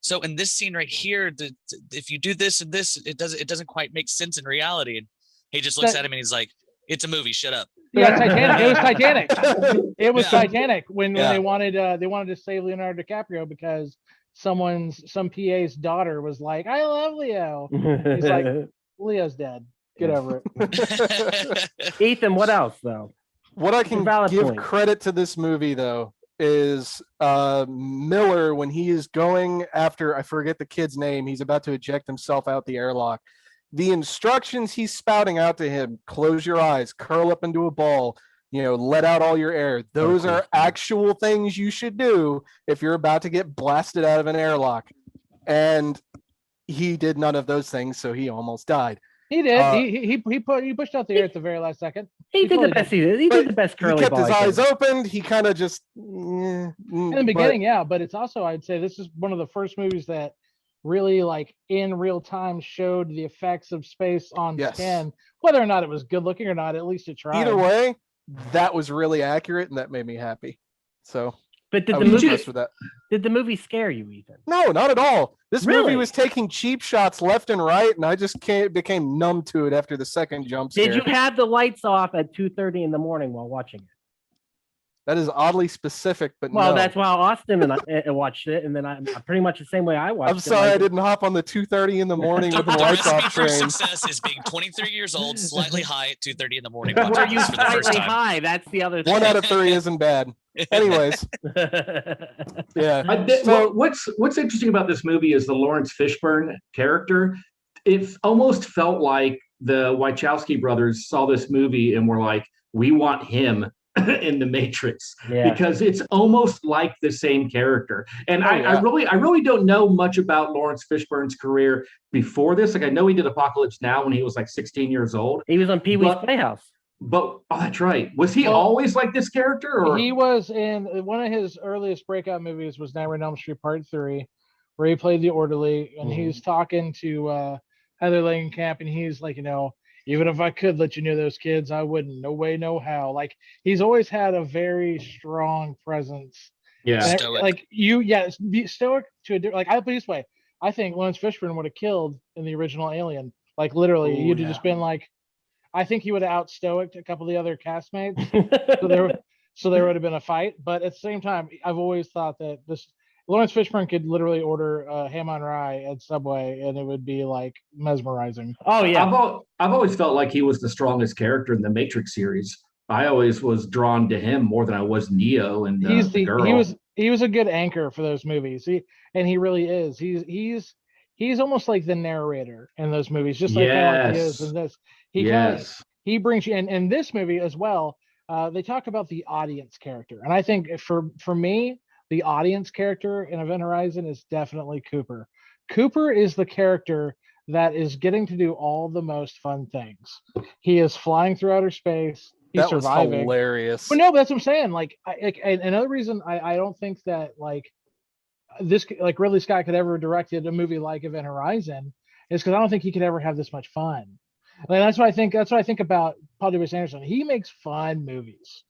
so in this scene right here, if you do this and this, it doesn't quite make sense in reality." And he just looks at him and he's like, "It's a movie. Shut up." Yeah, Titanic. It was Titanic. It was Titanic when they wanted to save Leonardo DiCaprio because some PA's daughter was like, "I love Leo." He's like, "Leo's dead. Get over it." Ethan, what else though? What I can give credit to this movie though is Miller, when he is going after, I forget the kid's name, he's about to eject himself out the airlock. The instructions he's spouting out to him: close your eyes, curl up into a ball, let out all your air. Those are actual things you should do if you're about to get blasted out of an airlock. And he did none of those things, so he almost died. He did. He pushed out the air at the very last second. He did the best he did. He did the best curly ball. He kept his eyes opened. He kind of just in the beginning, but it's also, I'd say this is one of the first movies that really, like, in real time showed the effects of space on skin. Whether or not it was good looking or not, at least it tried. Either way, that was really accurate, and that made me happy. So, but did the movie scare you, Ethan? No, not at all. This movie was taking cheap shots left and right, and I just became numb to it after the second jump scare. Did you have the lights off at 2:30 in the morning while watching it? That is oddly specific, but well, no. That's why Austin and I watched it, and then I'm pretty much the same way I watched it. I'm sorry I didn't hop on the 2:30 in the morning with the lights off train. Success is being 23 years old, slightly high at 2:30 in the morning. Were you slightly high? That's the other thing. 1 out of 3 isn't bad. Anyways, So what's interesting about this movie is the Lawrence Fishburne character. It almost felt like the Wachowski brothers saw this movie and were like, "We want him in the Matrix," because it's almost like the same character. And I really don't know much about Lawrence Fishburne's career before this. Like, I know he did Apocalypse Now when he was like 16 years old. He was on Pee-wee's Playhouse. But that's right. Was he always like this character? Or he was in one of his earliest breakout movies was Nightmare on Elm Street Part 3, where he played the orderly, and he's talking to Heather Langenkamp, and he's like, even if I could let you know those kids, I wouldn't. No way, no how. Like, he's always had a very strong presence. Yeah, stoic to a like. I put it this way: I think Lawrence Fishburne would have killed in the original Alien. Like, literally, he'd have just been like, I think he would have out-stoiced a couple of the other castmates. so there would have been a fight. But at the same time, I've always thought that Lawrence Fishburne could literally order ham on rye at Subway, and it would be like mesmerizing. Oh yeah, I've always felt like he was the strongest character in the Matrix series. I always was drawn to him more than I was Neo and the girl. He was a good anchor for those movies. He really is. He's almost like the narrator in those movies, just like how he is in this. He brings you in this movie as well. They talk about the audience character, and I think for me, the audience character in Event Horizon is definitely Cooper. Cooper is the character that is getting to do all the most fun things. He is flying through outer space. He's surviving. Was hilarious. Well, no, but that's what I'm saying. Like, another reason I don't think that Ridley Scott could ever directed a movie like Event Horizon is because I don't think he could ever have this much fun. Like, that's what I think about Paul W.S. Anderson. He makes fun movies,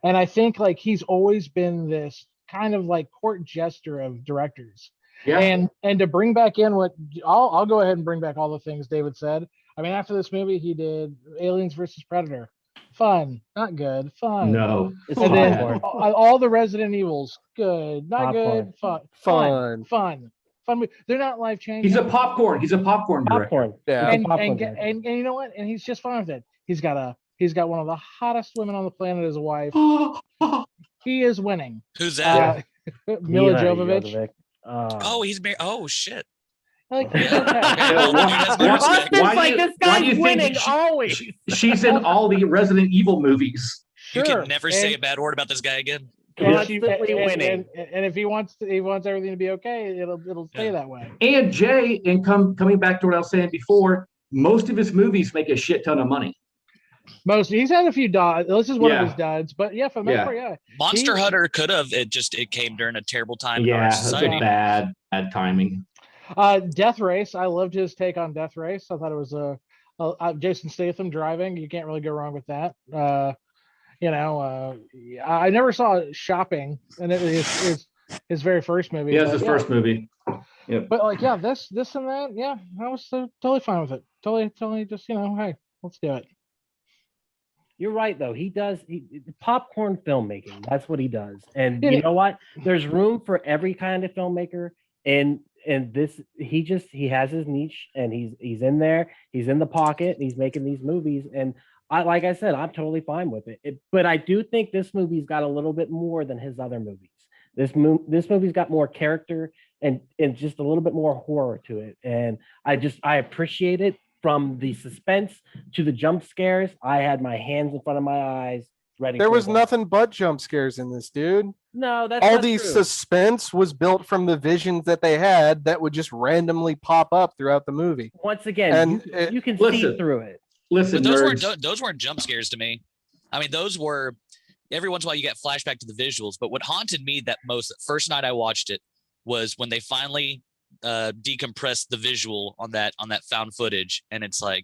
and I think like he's always been this kind of like court jester of directors. Yeah. And to bring back in what I'll go ahead and bring back all the things David said. I mean, after this movie, he did Aliens versus Predator. Fun, not good. Fun. No. And then all the Resident Evils, good, not good. Fun. They're not life changing. He's a popcorn director. Yeah. And you know what? And he's just fine with it. He's got one of the hottest women on the planet as a wife. He is winning. Who's that? Mila Jovovich. Oh, he's married. Oh shit. Like, this guy's winning always. She's in all the Resident Evil movies. You can never say a bad word about this guy again. Constantly winning. And if he wants everything to be okay, it'll stay that way. And Jay, and coming back to what I was saying before, most of his movies make a shit ton of money. He's had a few duds. This is one of his duds, but yeah, for the most part, yeah. Monster Hunter could have. It came during a terrible time in our That's society. bad timing. Death Race. I loved his take on Death Race. I thought it was Jason Statham driving. You can't really go wrong with that. I never saw Shopping, and it is his very first movie. Yeah, it's his first movie. Yep. But this and that, yeah, I was totally fine with it. Totally just, hey, let's do it. You're right, though. He does popcorn filmmaking. That's what he does. And you know what? There's room for every kind of filmmaker. And this, he has his niche, and he's in there. He's in the pocket. And he's making these movies. And like I said, I'm totally fine with it. But I do think this movie's got a little bit more than his other movies. This movie's got more character and just a little bit more horror to it. And I appreciate it. From the suspense to the jump scares, I had my hands in front of my eyes ready. There was nothing but jump scares in this, dude. No, that's all not the true. Suspense was built from the visions that they had that would just randomly pop up throughout the movie. Once again, you can see through it. Listen, but those weren't jump scares to me. I mean, those were every once in a while you get flashback to the visuals. But what haunted me that most, the first night I watched it, was when they finally decompress the visual on that found footage, and it's like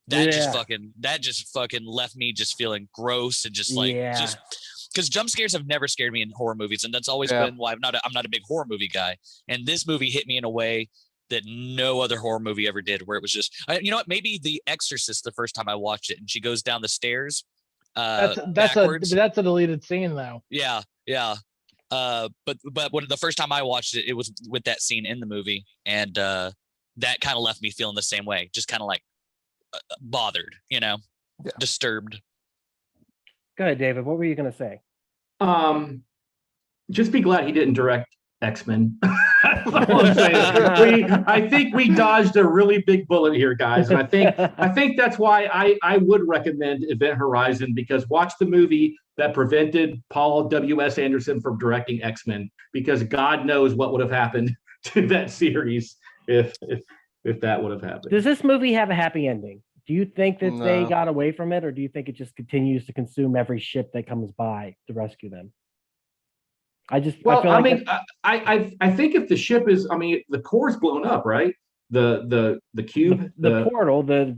that just fucking left me just feeling gross and just because jump scares have never scared me in horror movies, and that's always been why I'm not a big horror movie guy. And this movie hit me in a way that no other horror movie ever did, where it was just maybe The Exorcist the first time I watched it, and she goes down the stairs that's a deleted scene though. But when the first time I watched it, it was with that scene in the movie, and that kind of left me feeling the same way, just kind of like bothered, disturbed. Go ahead, David. What were you going to say? Just be glad he didn't direct X-Men. That's all I'm saying. I think we dodged a really big bullet here, guys. And I think that's why I would recommend Event Horizon, because watch the movie that prevented Paul W.S. Anderson from directing X-Men, because God knows what would have happened to that series if that would have happened. Does this movie have a happy ending? Do you think that they got away from it, or do you think it just continues to consume every ship that comes by to rescue them? I think if the ship is, the core's blown up, right? The cube, the portal, the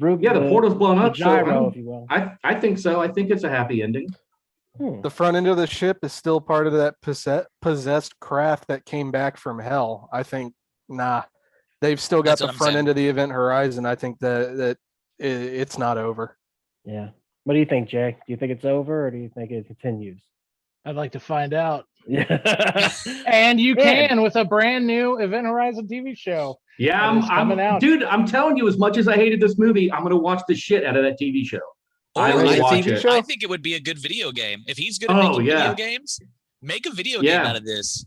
portal's blown up. Gyro, if you will. I think so. I think it's a happy ending. The front end of the ship is still part of that possessed craft that came back from hell. I think, they've still got the front end of the Event Horizon. I think that it's not over. Yeah. What do you think, Jay? Do you think it's over, or do you think it continues? I'd like to find out. And you can with a brand new Event Horizon TV show. Yeah, I'm out. Dude, I'm telling you, as much as I hated this movie, I'm going to watch the shit out of that TV show. I think it would be a good video game. If he's good at making video games, make a video game out of this.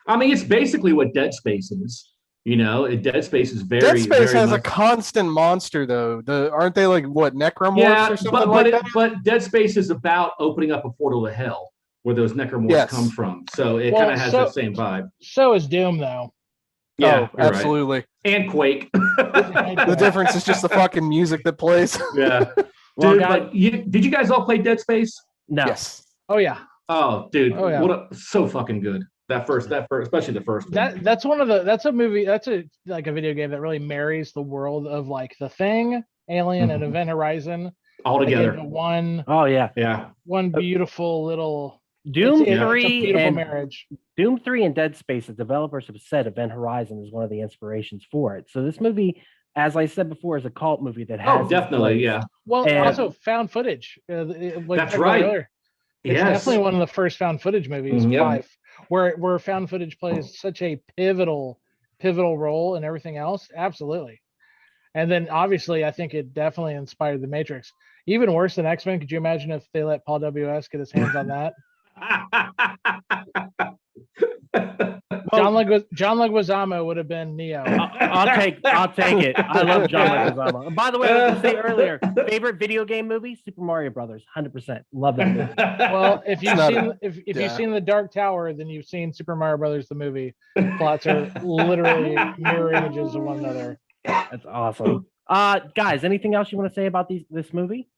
It's basically what Dead Space is. Dead Space is very. Dead Space has a constant monster, though. aren't they like what, necromorphs or something like that? But Dead Space is about opening up a portal to hell, where those necromorphs come from. So it kind of has that same vibe. So is Doom, though. Yeah, absolutely. Right. And Quake. The difference is just the fucking music that plays. Yeah. Dude, did you guys all play Dead Space? No. Yes. Oh yeah. Oh, dude. Oh, yeah. So fucking good. That first, especially the first one. That's a movie. That's a video game that really marries the world of like The Thing, Alien, and Event Horizon all together. One. Oh yeah. One beautiful little Doom 3 and marriage. Doom 3 and Dead Space, the developers have said Event Horizon is one of the inspirations for it. So this movie, as I said before, is a cult movie that has. Oh, definitely, yeah. Well, also found footage. That's right. Earlier. It's definitely one of the first found footage movies. Where found footage plays such a pivotal role in everything else. Absolutely. And then obviously, I think it definitely inspired The Matrix. Even worse than X-Men. Could you imagine if they let Paul W.S. get his hands on that? John Leguizamo would have been Neo. I'll take it. I love John Leguizamo. And by the way, I was going to say earlier, favorite video game movie, Super Mario Brothers, 100%. Love that movie. Well, if you've seen The Dark Tower, then you've seen Super Mario Brothers the movie. Plots are literally mirror images of one another. That's awesome. Guys, anything else you want to say about this movie?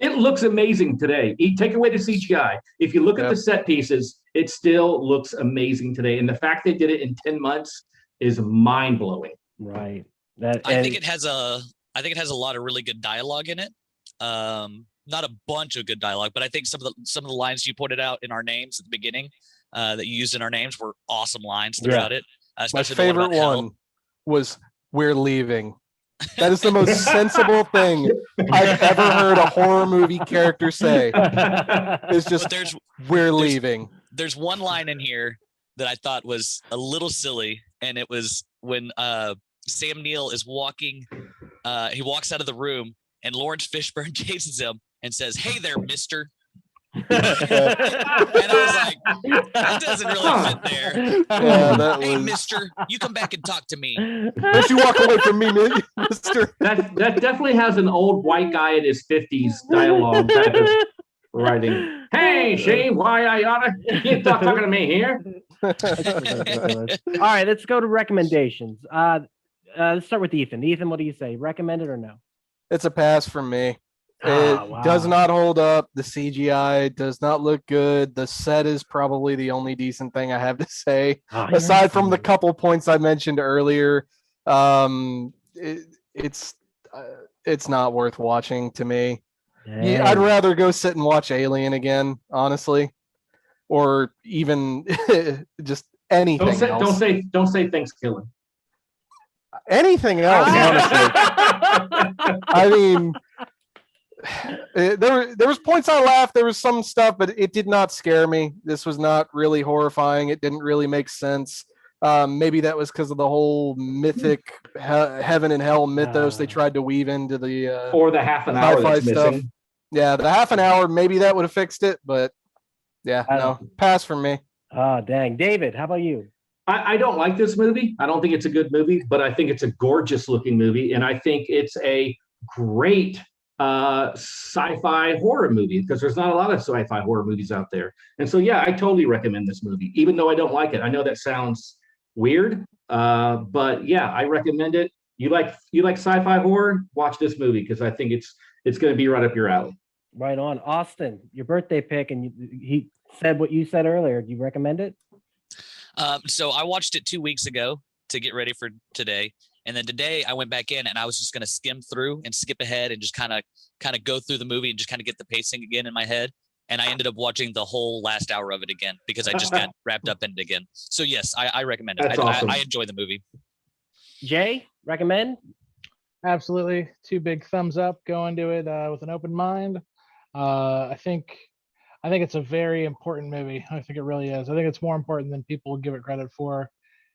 It looks amazing today. Take away the CGI. If you look at the set pieces, it still looks amazing today. And the fact they did it in 10 months is mind-blowing. Right. I think it has a lot of really good dialogue in it. Not a bunch of good dialogue, but I think some of the lines you pointed out in Our Names at the beginning that you used in Our Names were awesome lines throughout it. My favorite one was "We're leaving." That is the most sensible thing I've ever heard a horror movie character say. It's just, we're leaving. There's one line in here that I thought was a little silly, and it was when Sam Neill is walking. He walks out of the room, and Lawrence Fishburne chases him and says, "Hey there, mister." And I was like, that doesn't really fit there. Yeah, hey, mister, you come back and talk to me. Don't you walk away from me, mister. That definitely has an old white guy in his 50s dialogue type of writing. Hey, Shane, why I oughta keep talking to me here? All right, let's go to recommendations. Let's start with Ethan. Ethan, what do you say? Recommend it or no? It's a pass from me. It does not hold up. The CGI does not look good. The set is probably the only decent thing I have to say, aside from the couple points I mentioned earlier. It's not worth watching to me. Yeah, I'd rather go sit and watch Alien again, honestly, or even just anything else. Don't say Thanksgiving. Anything else, honestly. I mean. There was points I laughed. There was some stuff, but it did not scare me. This was not really horrifying. It didn't really make sense. Maybe that was because of the whole mythic heaven and hell mythos they tried to weave into the or the half an hour that's stuff. missing. Yeah, the half an hour, maybe that would have fixed it, but yeah, no, pass from me. Oh, dang. David, how about you? I don't like this movie. I don't think it's a good movie, but I think it's a gorgeous looking movie, and I think it's a great sci-fi horror movie, because there's not a lot of sci-fi horror movies out there. And so yeah, I totally recommend this movie, even though I don't like it. I know that sounds weird, but yeah, I recommend it. You like sci-fi horror? Watch this movie, because I think it's going to be right up your alley. Right on. Austin, your birthday pick, and he said what you said earlier. Do you recommend it? So I watched it 2 weeks ago to get ready for today. And then today I went back in and I was just going to skim through and skip ahead and just kind of go through the movie and just kind of get the pacing again in my head. And I ended up watching the whole last hour of it again because I just got wrapped up in it again. So yes, I recommend it. Awesome. I enjoy the movie. Jay, recommend? Absolutely. 2 big thumbs up. Go into it with an open mind. I think it's a very important movie. I think it really is. I think it's more important than people give it credit for.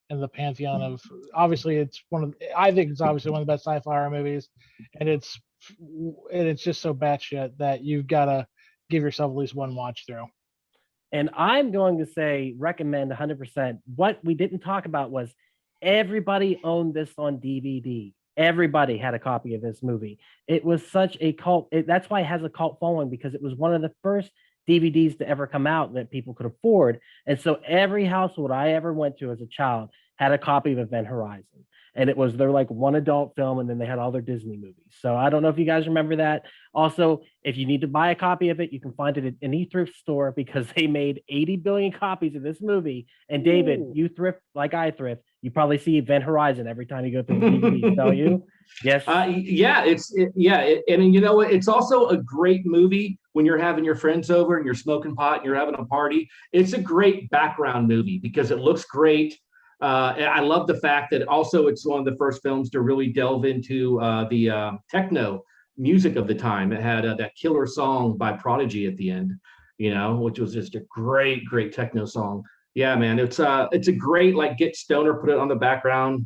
In the pantheon of, obviously I think it's obviously one of the best sci-fi horror movies, and it's just so batshit that you've got to give yourself at least one watch through. And I'm going to say recommend 100%. What we didn't talk about was everybody owned this on DVD. Everybody had a copy of this movie. It was such a cult. That's why it has a cult following, because it was one of the first DVDs to ever come out that people could afford. And so every household I ever went to as a child had a copy of Event Horizon. And it was their like one adult film, and then they had all their Disney movies. So I don't know if you guys remember that. Also, if you need to buy a copy of it, you can find it at any thrift store, because they made 80 billion copies of this movie. And David, you thrift like I thrift. You probably see Event Horizon every time you go through the DVD, don't you? Yes. And you know what? It's also a great movie when you're having your friends over and you're smoking pot and you're having a party. It's a great background movie because it looks great. I love the fact that also it's one of the first films to really delve into the techno music of the time. It had that killer song by Prodigy at the end, which was just a great techno song. Yeah, man, it's a great, like, get stoner, put it on the background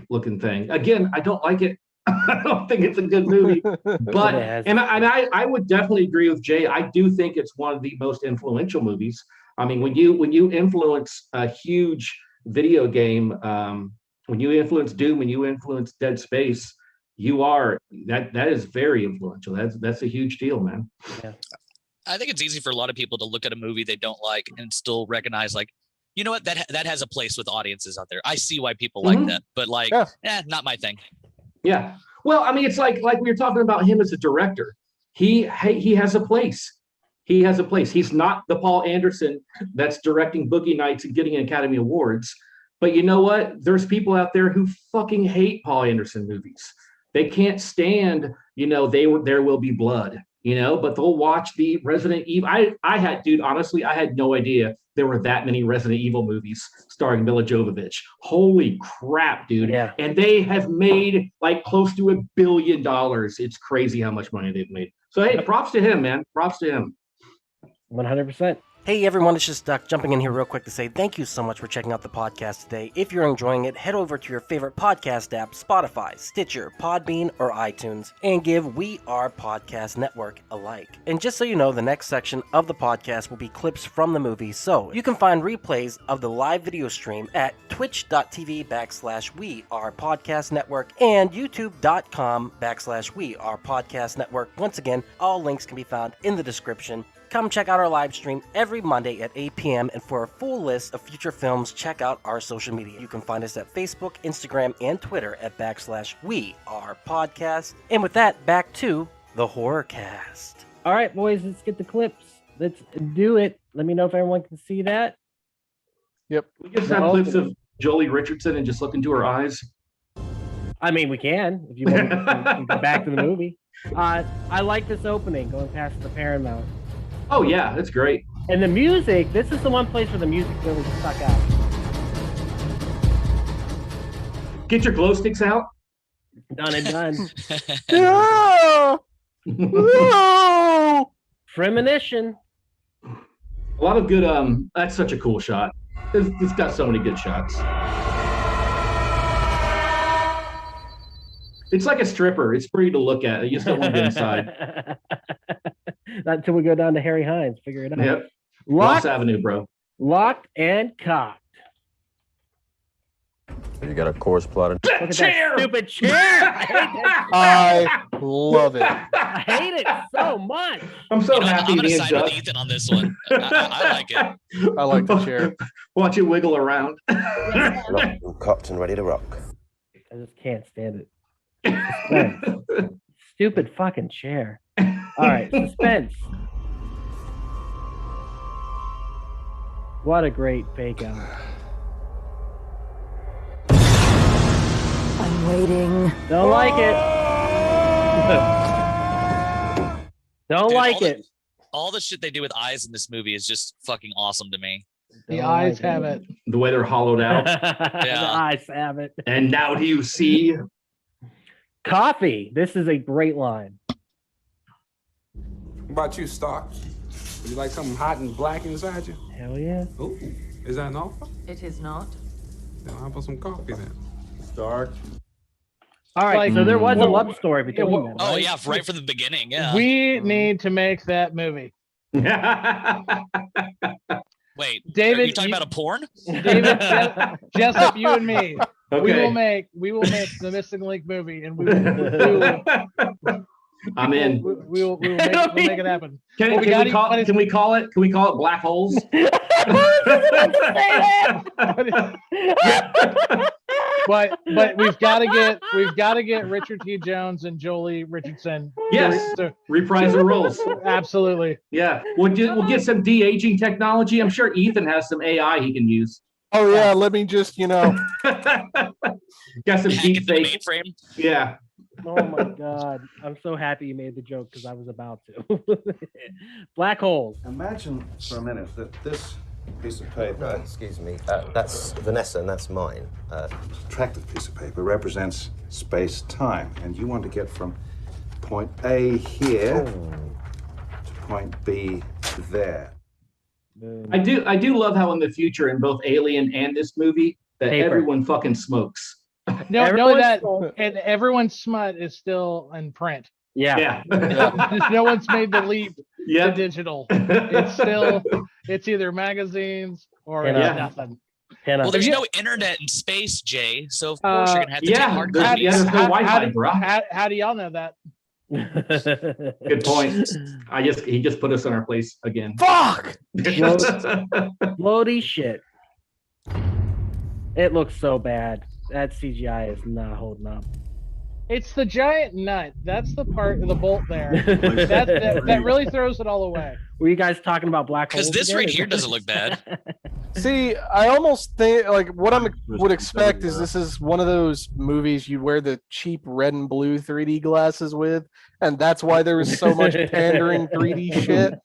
looking thing. Again, I don't like it. I don't think it's a good movie. But I would definitely agree with Jay. I do think it's one of the most influential movies. I mean, when you influence a huge video game, when you influence Doom, when you influence Dead Space, that is very influential. That's a huge deal, man. Yeah. I think it's easy for a lot of people to look at a movie they don't like and still recognize, like, you know what, that has a place with audiences out there. I see why people like that, but like, not my thing. Yeah. Well, I mean, it's like we were talking about him as a director. He has a place. He has a place. He's not the Paul Anderson that's directing Boogie Nights and getting Academy Awards. But you know what? There's people out there who fucking hate Paul Anderson movies. They can't stand, There Will Be Blood, but they'll watch the Resident Evil. Honestly, I had no idea there were that many Resident Evil movies starring Mila Jovovich. Holy crap, dude. Yeah. And they have made like close to $1 billion. It's crazy how much money they've made. So, hey, props to him, man. Props to him. 100%. Hey everyone, it's just Duck jumping in here real quick to say thank you so much for checking out the podcast today. If you're enjoying it, head over to your favorite podcast app, Spotify, Stitcher, Podbean, or iTunes, and give We Are Podcast Network a like. And just so you know, the next section of the podcast will be clips from the movie, so you can find replays of the live video stream at twitch.tv/We Are Podcast Network and youtube.com/We Are Podcast Network. Once again, all links can be found in the description. Come check out our live stream every Monday at 8 p.m. And for a full list of future films, check out our social media. You can find us at Facebook, Instagram, and Twitter at /We Are Podcast. And with that, back to the Horrorcast. All right, boys, let's get the clips. Let's do it. Let me know if everyone can see that. Yep. We just have clips of Jolie Richardson and just look into her eyes. I mean, we can if you want to go back to the movie. I like this opening going past the Paramount. Oh, yeah, that's great. And the music, this is the one place where the music really stuck out. Get your glow sticks out. Done and done. Yeah! No! Premonition. A lot of good, that's such a cool shot. It's got so many good shots. It's like a stripper. It's pretty to look at. You just don't want to get inside. Not until we go down to Harry Hines. Figure it out. Yep. Ross Avenue, bro. Locked and cocked. You got a course plotted. Look at that stupid chair. I love it. I hate it so much. I'm so happy. I'm going to side with Ethan on this one. I like it. I like the chair. Watch it wiggle around. Cocked and ready to rock. I just can't stand it. Stupid fucking chair. All right, suspense. What a great fake out. I'm waiting. Don't like it. Don't Dude, like it. All the shit they do with eyes in this movie is just fucking awesome to me. The eyes have it. The way they're hollowed out. The eyes have it. And now do you see? Coffee. This is a great line. What about you, Stark? Would you like something hot and black inside you? Hell yeah. Oh, is that an offer? It is not. Then how about some coffee then? Stark. All right, Like, so there was a well, love story between them. Oh, right? yeah, right from the beginning. Yeah. We need to make that movie. Wait, David, are you talking about a porn? David, Jessup, you and me. Okay. We will make the Missing Link movie, and we will I'm in. we'll make it happen. Can we call it black holes? But we've got to get Richard T. Jones and Jolie Richardson. Yes, reprise the roles. Absolutely. Yeah, we'll get some de-aging technology. I'm sure Ethan has some AI he can use. Oh yeah, let me just got some deep the fake. mainframe. Yeah. Oh my god. I'm so happy you made the joke because I was about to. Black holes. Imagine for a minute that this piece of paper, Excuse me. That's Vanessa and that's mine. attractive piece of paper, represents space-time, and you want to get from point A here to point B there. I do love how in the future in both Alien and this movie that Paper. everyone fucking smokes. No, Everyone's that, sold. and everyone's smut is still in print. Yeah. Just no one's made the leap Yep. to digital. It's either magazines or it's nothing. Well, there's no internet in space, Jay. So of course you're gonna have to take hard how, copies. there's no Wi-Fi, bro. How do y'all know that? Good point. He just put us in our place again. Fuck! Floaty shit. It looks so bad. That CGI is not holding up. It's the giant nut. That's the part, the bolt there. that really throws it all away. Were you guys talking about black holes? Because this right here doesn't look bad. See, I almost think like what I would expect is this is one of those movies you wear the cheap red and blue 3D glasses with, and that's why there was so much pandering 3D shit.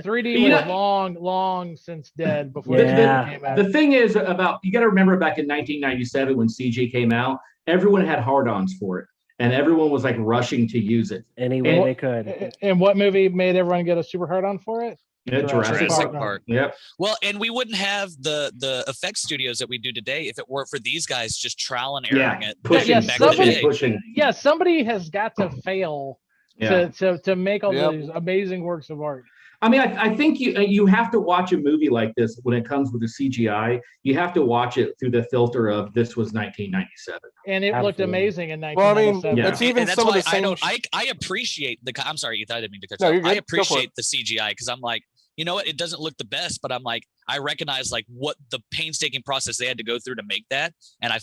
3D was long since dead before it came out. The thing is about you got to remember back in 1997 when CG came out, everyone had hard-ons for it. And everyone was like rushing to use it any way they could. And what movie made everyone get a super hard on for it? Jurassic Park. Yep. Well, and we wouldn't have the effects studios that we do today if it weren't for these guys just trial and erroring it. Pushing. Yeah, somebody has got to fail to make all these amazing works of art. I mean, I think you have to watch a movie like this when it comes with the CGI. You have to watch it through the filter of this was 1997, and it looked amazing in 1997. Well, I mean, it's even some of the same. I appreciate the. I'm sorry, Ethan, I didn't mean to cut you off. off. I appreciate the CGI because I'm like, you know what? It doesn't look the best, but I'm like, I recognize like what the painstaking process they had to go through to make that, and I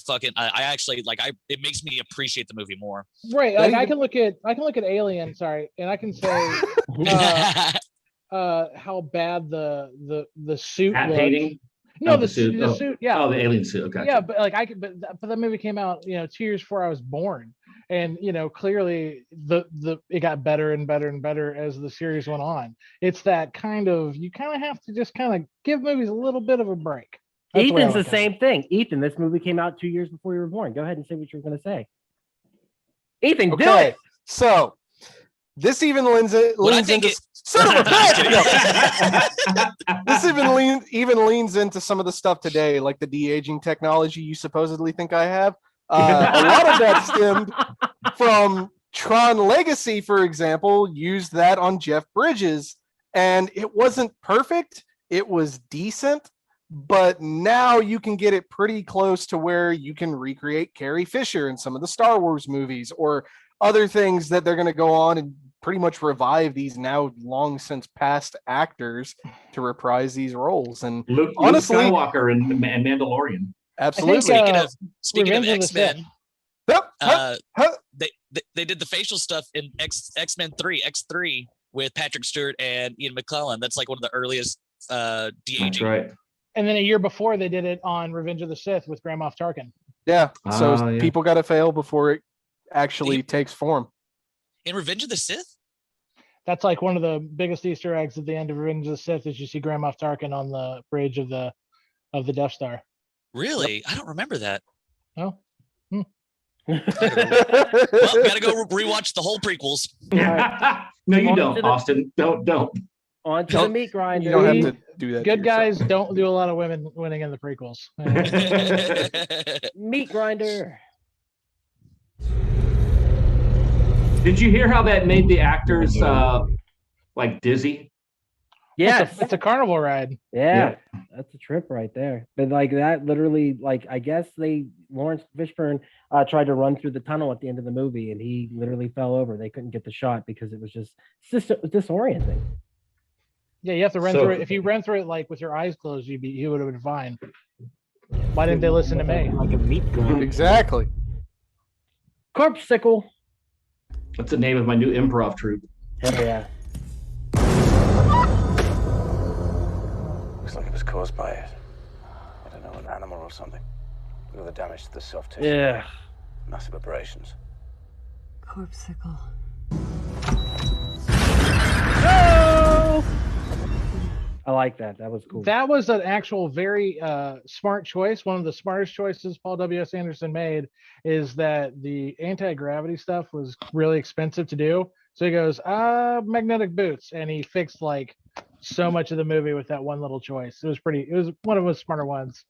actually like it makes me appreciate the movie more. Right. Like, I can look at Alien. Sorry, and I can say. How bad the suit Hat looked. painting? No, the suit. Yeah. Oh, the alien suit. Okay. Yeah, but like but that movie came out, 2 years before I was born, and clearly it got better and better and better as the series went on. It's that you kind of have to just kind of give movies a little bit of a break. That's Ethan's the same thing. Ethan, this movie came out 2 years before you were born. Go ahead and say what you're going to say. Ethan, do it. So this even leans into son of a bitch. This even leans into some of the stuff today, like the de-aging technology you supposedly think I have. A lot of that stemmed from Tron Legacy, for example, used that on Jeff Bridges, and it wasn't perfect. It was decent, but now you can get it pretty close to where you can recreate Carrie Fisher in some of the Star Wars movies or other things that they're going to go on and pretty much revive these now long since past actors to reprise these roles. And honestly, Luke Skywalker and Mandalorian. Absolutely. Speaking of X-Men, they did the facial stuff in X-Men 3, X3 with Patrick Stewart and Ian McKellen. That's like one of the earliest de-aging. That's right. And then a year before they did it on Revenge of the Sith with Grand Moff Tarkin. Yeah. So people got to fail before it actually takes form. In Revenge of the Sith? That's like one of the biggest Easter eggs at the end of Revenge of the Sith is you see Grand Moff Tarkin on the bridge of the Death Star. Really? Yep. I don't remember that. Oh. Well, gotta go rewatch the whole prequels. No, you don't, Austin. Don't. On to the meat grinder. You don't have to do that. Good guys don't do a lot of women winning in the prequels. Meat grinder. Did you hear how that made the actors like dizzy? Yes, it's a carnival ride. Yeah, that's a trip right there. But like that, literally, like I guess Lawrence Fishburne tried to run through the tunnel at the end of the movie, and he literally fell over. They couldn't get the shot because it was just disorienting. Yeah, you have to run through it. If you ran through it like with your eyes closed, you would have been fine. Why didn't they listen to me? Like a meat grinder. Exactly. Corpsicle. That's the name of my new improv troupe. Hell yeah. Looks like it was caused by, I don't know, an animal or something. Look at the damage to the soft tissue. Yeah. Massive abrasions. Corpsicle. No! I like that. That was cool. That was an actual very smart choice. One of the smartest choices Paul W.S. Anderson made is that the anti-gravity stuff was really expensive to do. So he goes, magnetic boots. And he fixed like so much of the movie with that one little choice. It was one of his smarter ones.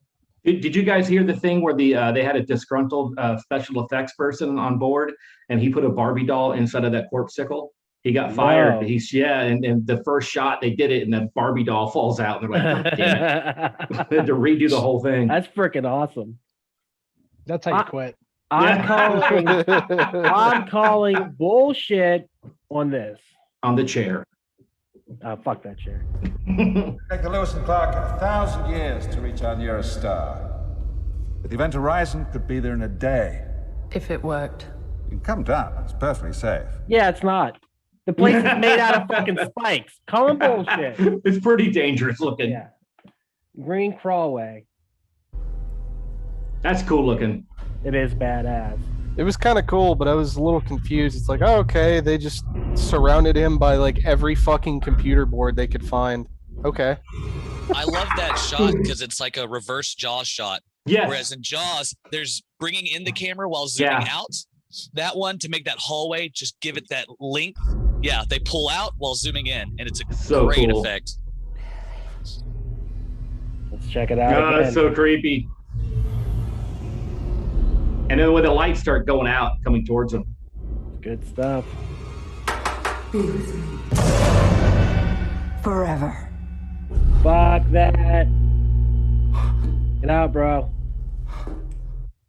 Did you guys hear the thing where they had a disgruntled special effects person on board, and he put a Barbie doll inside of that corpsicle? He got fired. No. And the first shot they did it, and the Barbie doll falls out, and they're like, "God damn it!" They had to redo the whole thing. That's freaking awesome. That's how you quit. I'm calling bullshit on this. On the chair. Fuck that chair. Take the Lewis and Clark 1,000 years to reach our nearest star. But the Event Horizon could be there in a day. If it worked. You can come down. It's perfectly safe. Yeah, it's not. The place is made out of fucking spikes. Call 'em bullshit. It's pretty dangerous looking. Yeah. Green crawlway. That's cool looking. It is badass. It was kind of cool, but I was a little confused. It's like, oh, okay, they just surrounded him by like every fucking computer board they could find. Okay. I love that shot because it's like a reverse Jaws shot. Yes. Whereas in Jaws, there's bringing in the camera while zooming out. That one, to make that hallway, just give it that length. Yeah, they pull out while zooming in, and it's a great effect. Let's check it out. Oh, that's so creepy. And then when the lights start going out, coming towards them. Good stuff. Be with me. Forever. Fuck that. Get out, bro.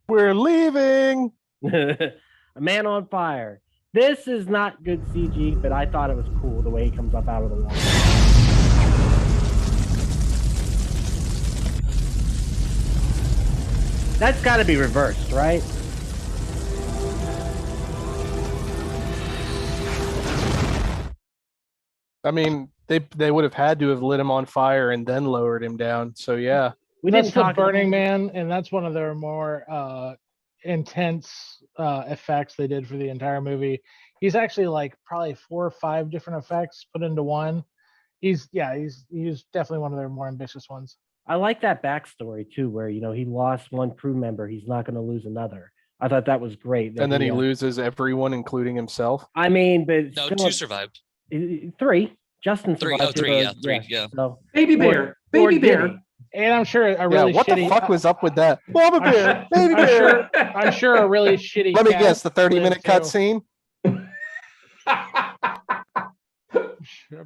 We're leaving. A man on fire. This is not good CG, but I thought it was cool the way he comes up out of the water. That's got to be reversed, right? I mean, they would have had to have lit him on fire and then lowered him down. So yeah. That's the Burning Man, and that's one of their more intense effects they did for the entire movie. He's actually like probably 4 or 5 different effects put into one. He's definitely one of their more ambitious ones. I like that backstory too, where he lost one crew member, he's not going to lose another. I thought that was great. And then he loses everyone, including himself. I mean, but no, 2 survived. 3. Justin survived. 3. Yeah, 3. Yeah. So, baby bear. And I'm sure a really what shitty. What the fuck was up with that? Mama bear, baby bear. I'm sure a really shitty. Let me guess, the 30-minute cutscene. I'm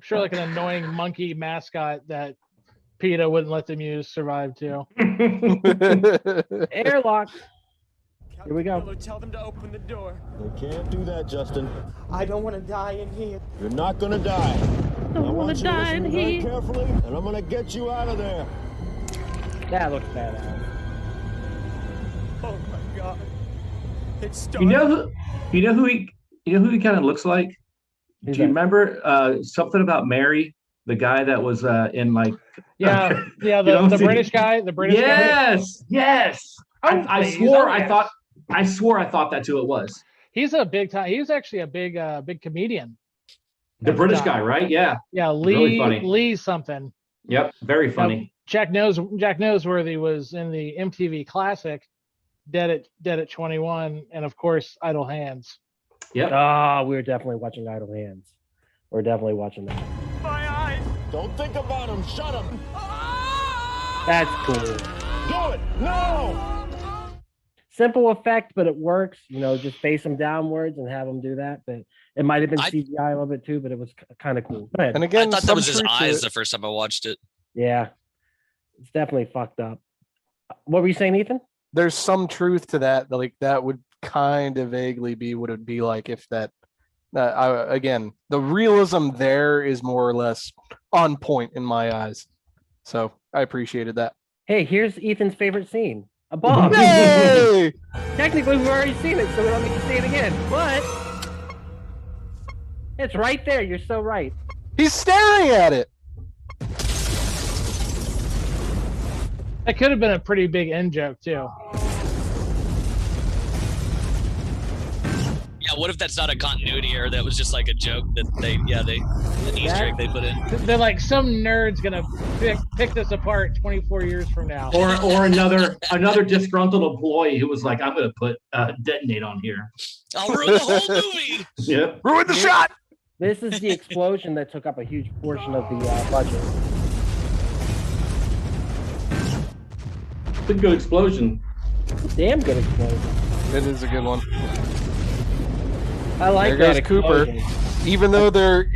sure like an annoying monkey mascot that PETA wouldn't let them use survived too. Airlock. Here we go. Tell them to open the door. They can't do that, Justin. I don't want to die in here. You're not gonna die. I want you to die listen in very here. carefully, and I'm gonna get you out of there. That looks badass. Oh my god. It's You know who he kind of looks like? Do you remember something about Mary, the guy that was in like the British guy, guy? Yes. I swore I thought that's who it was. He's actually a big comedian. The British guy, right? Yeah. Yeah, really funny. Lee something. Yep, very funny. Jack Noseworthy was in the MTV Classic, Dead at 21, and of course Idle Hands. Yep. We're definitely watching Idle Hands. We're definitely watching that. my eyes. Don't think about him. Shut him. That's cool. Do it. No. Simple effect, but it works. Just face them downwards and have them do that. But it might have been CGI a little bit too, but it was kind of cool. Go ahead. And again, I thought that was his eyes the first time I watched it. Yeah, it's definitely fucked up. What were you saying, Ethan? There's some truth to that. Like that would kind of vaguely be what it'd be like if that. Again, the realism there is more or less on point in my eyes. So I appreciated that. Hey, here's Ethan's favorite scene. A bomb. Yay! Technically, we've already seen it, so we don't need to see it again. But it's right there. You're so right. He's staring at it. That could have been a pretty big end joke too. Yeah, what if that's not a continuity error? That was just like a joke that an Easter egg they put in. They're like, some nerd's gonna pick this apart 24 years from now. Or another disgruntled employee who was like, I'm gonna put detonate on here. I'll ruin the whole movie. Yep. Ruin the shot. This is the explosion that took up a huge portion of the budget. It's a good explosion. Damn good explosion. It is a good one. I like there that goes Cooper. explosion. Even though they're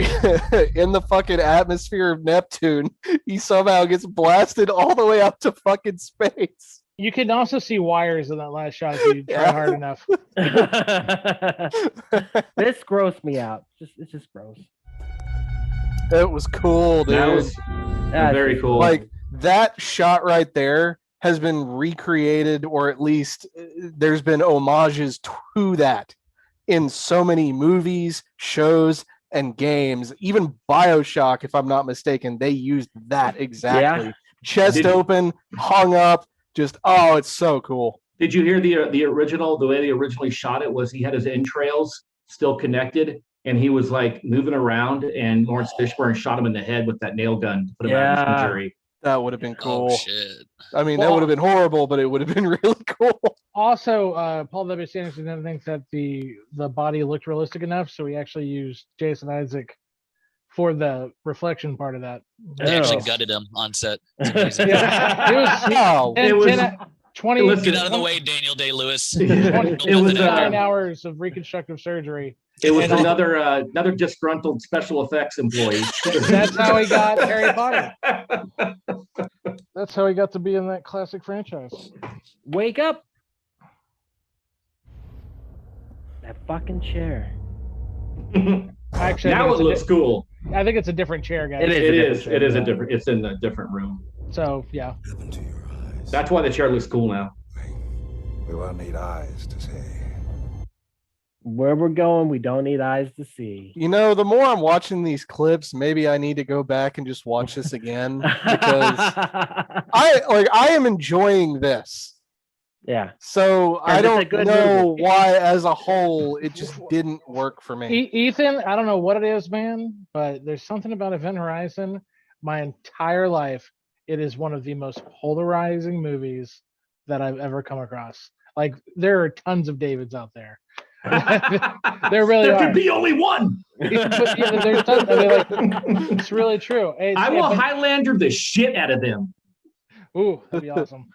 in the fucking atmosphere of Neptune, he somehow gets blasted all the way up to fucking space. You can also see wires in that last shot if you try hard enough. This grossed me out. It's just gross. It was cool, dude. That was very cool. Like that shot right there has been recreated, or at least there's been homages to that in so many movies, shows, and games. Even BioShock, if I'm not mistaken, they used that exactly. Yeah. Chest open, hung up, just it's so cool. Did you hear the original? The way they originally shot it was he had his entrails still connected, and he was like moving around, and Lawrence Fishburne shot him in the head with that nail gun to put him out of his injury. That would have been cool. Oh, shit. I mean, that would have been horrible, but it would have been really cool. Also, Paul W. Sanderson thinks that the body looked realistic enough, so he actually used Jason Isaac for the reflection part of that. They actually gutted him on set. It was 20. Get out of the way, Daniel Day-Lewis. It was 9 hours of reconstructive surgery. It was another disgruntled special effects employee. That's how he got Harry Potter. That's how he got to be in that classic franchise. Wake up! That fucking chair. Actually, now it looks cool. I think it's a different chair, guys. It is a different. It's in a different room. So yeah. That's why the chair looks cool now. We won't need eyes to see. Where we're going, we don't need eyes to see. You know, the more I'm watching these clips, maybe I need to go back and just watch this again because I am enjoying this. Yeah. So I don't know movie. why, as a whole, it just didn't work for me. Ethan, I don't know what it is, man, but there's something about Event Horizon. My entire life, it is one of the most polarizing movies that I've ever come across. Like, there are tons of Davids out there. There really are. There could be only one. There's tons. I mean, like, it's really true. I will Highlander the shit out of them. Ooh, that'd be awesome.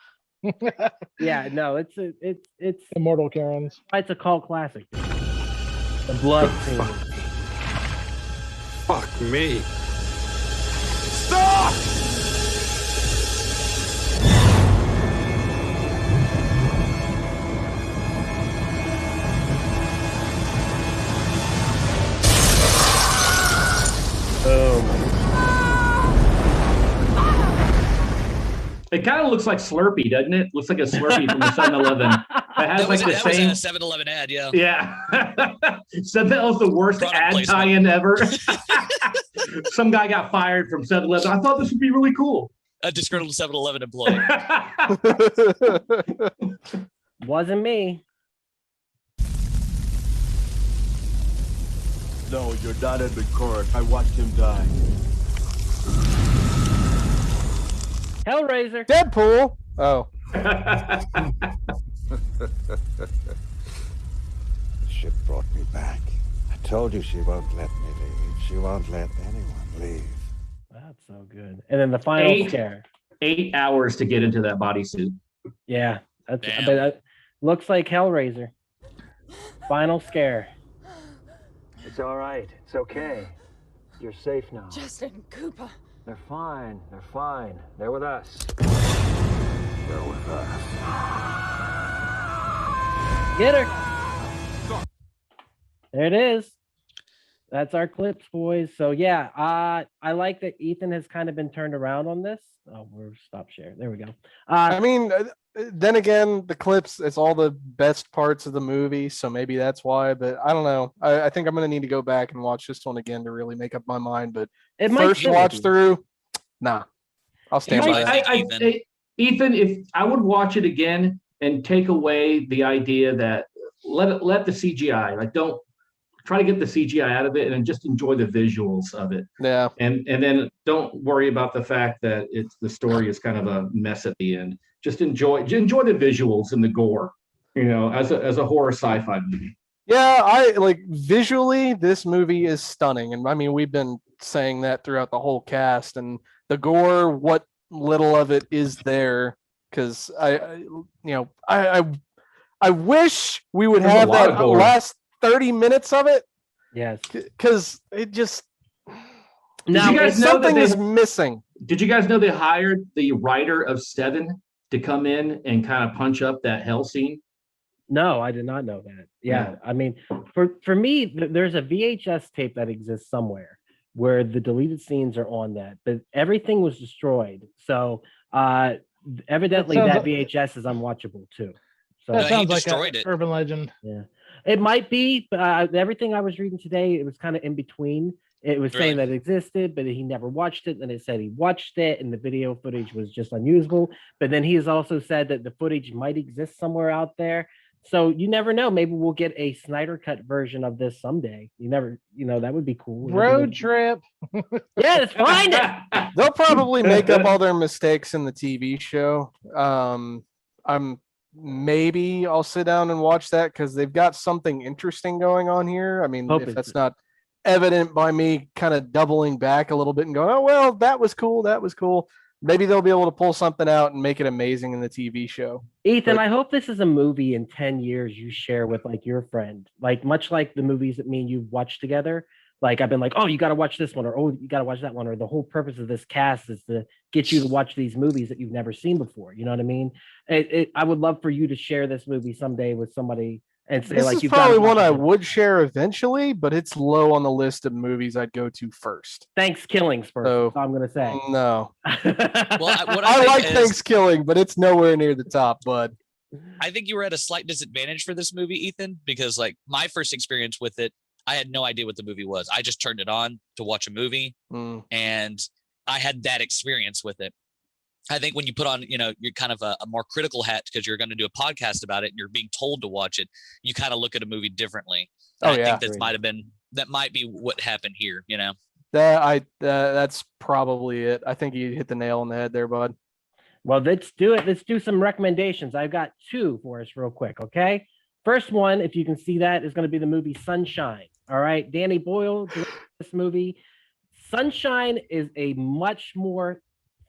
Yeah, no, it's Immortal Karens. It's a cult classic. The blood scene. Fuck me. Stop! It kind of looks like Slurpee, doesn't it? Looks like a Slurpee from the 7-Eleven. It has like the same. Was a 7-Eleven ad, yeah. Yeah. Said that was the worst ad tie-in ever. Some guy got fired from 7-Eleven. I thought this would be really cool. A disgruntled 7-Eleven employee. Wasn't me. No, you're not Edmund Court. I watched him die. Hellraiser. Deadpool. Oh. The ship brought me back. I told you she won't let me leave. She won't let anyone leave. That's so good. And then the final scare. 8 hours to get into that bodysuit. Yeah, but that looks like Hellraiser. Final scare. It's all right. It's okay. You're safe now. Justin, Cooper. They're fine. They're fine. They're with us. They're with us. Get her. There it is. That's our clips, boys. So yeah, I like that Ethan has kind of been turned around on this. Oh, we're stop share. There we go. I mean, then again, the clips, it's all the best parts of the movie, so maybe that's why, but I don't know. I think I'm going to need to go back and watch this one again to really make up my mind, but first watch through, nah. I'll stand by that. Ethan, if I would watch it again and take away the idea that let the CGI, like don't try to get the CGI out of it and just enjoy the visuals of it. Yeah. And then don't worry about the fact that the story is kind of a mess at the end. Just enjoy the visuals and the gore, you know, as a horror sci-fi movie. Yeah, I like visually this movie is stunning. And I mean, we've been saying that throughout the whole cast, and the gore, what little of it is there, because I wish we would have that last 30 minutes of it. Yes, because it just now you guys know something is missing. Did you guys know they hired the writer of Seven to come in and kind of punch up that hell scene? No, I did not know that. Yeah. I mean, for me, there's a VHS tape that exists somewhere where the deleted scenes are on that, but everything was destroyed. So evidently that VHS is unwatchable too. So that sounds like an urban legend. Yeah, it might be, but everything I was reading today, it was kind of in between. It was saying that it existed, but he never watched it. And it said he watched it, and the video footage was just unusable. But then he has also said that the footage might exist somewhere out there. So you never know. Maybe we'll get a Snyder cut version of this someday. That would be cool. Road trip. Yeah, let's find it. They'll probably make up all their mistakes in the TV show. Maybe I'll sit down and watch that because they've got something interesting going on here. I mean, if that's not evident by me kind of doubling back a little bit and going, oh, well, that was cool. Maybe they'll be able to pull something out and make it amazing in the TV show. Ethan, I hope this is a movie in 10 years you share with like your friend, like much like the movies that me and you watch together. Like I've been like, oh, you got to watch this one, or oh, you got to watch that one, or the whole purpose of this cast is to get you to watch these movies that you've never seen before. You know what I mean? I would love for you to share this movie someday with somebody and say, this like, is you've probably one I would share eventually, but it's low on the list of movies I'd go to first. Thanksgiving first. So I'm gonna say no. Well, I like Thanksgiving, but it's nowhere near the top, bud. I think you were at a slight disadvantage for this movie, Ethan, because like my first experience with it, I had no idea what the movie was. I just turned it on to watch a movie, and I had that experience with it. I think when you put on, you're kind of a more critical hat because you're going to do a podcast about it and you're being told to watch it, you kind of look at a movie differently. I think that might be what happened here, That's probably it. I think you hit the nail on the head there, bud. Well, let's do it. Let's do some recommendations. I've got two for us real quick, okay? First one, if you can see that, is going to be the movie Sunshine. All right, Danny Boyle directed this movie. Sunshine is a much more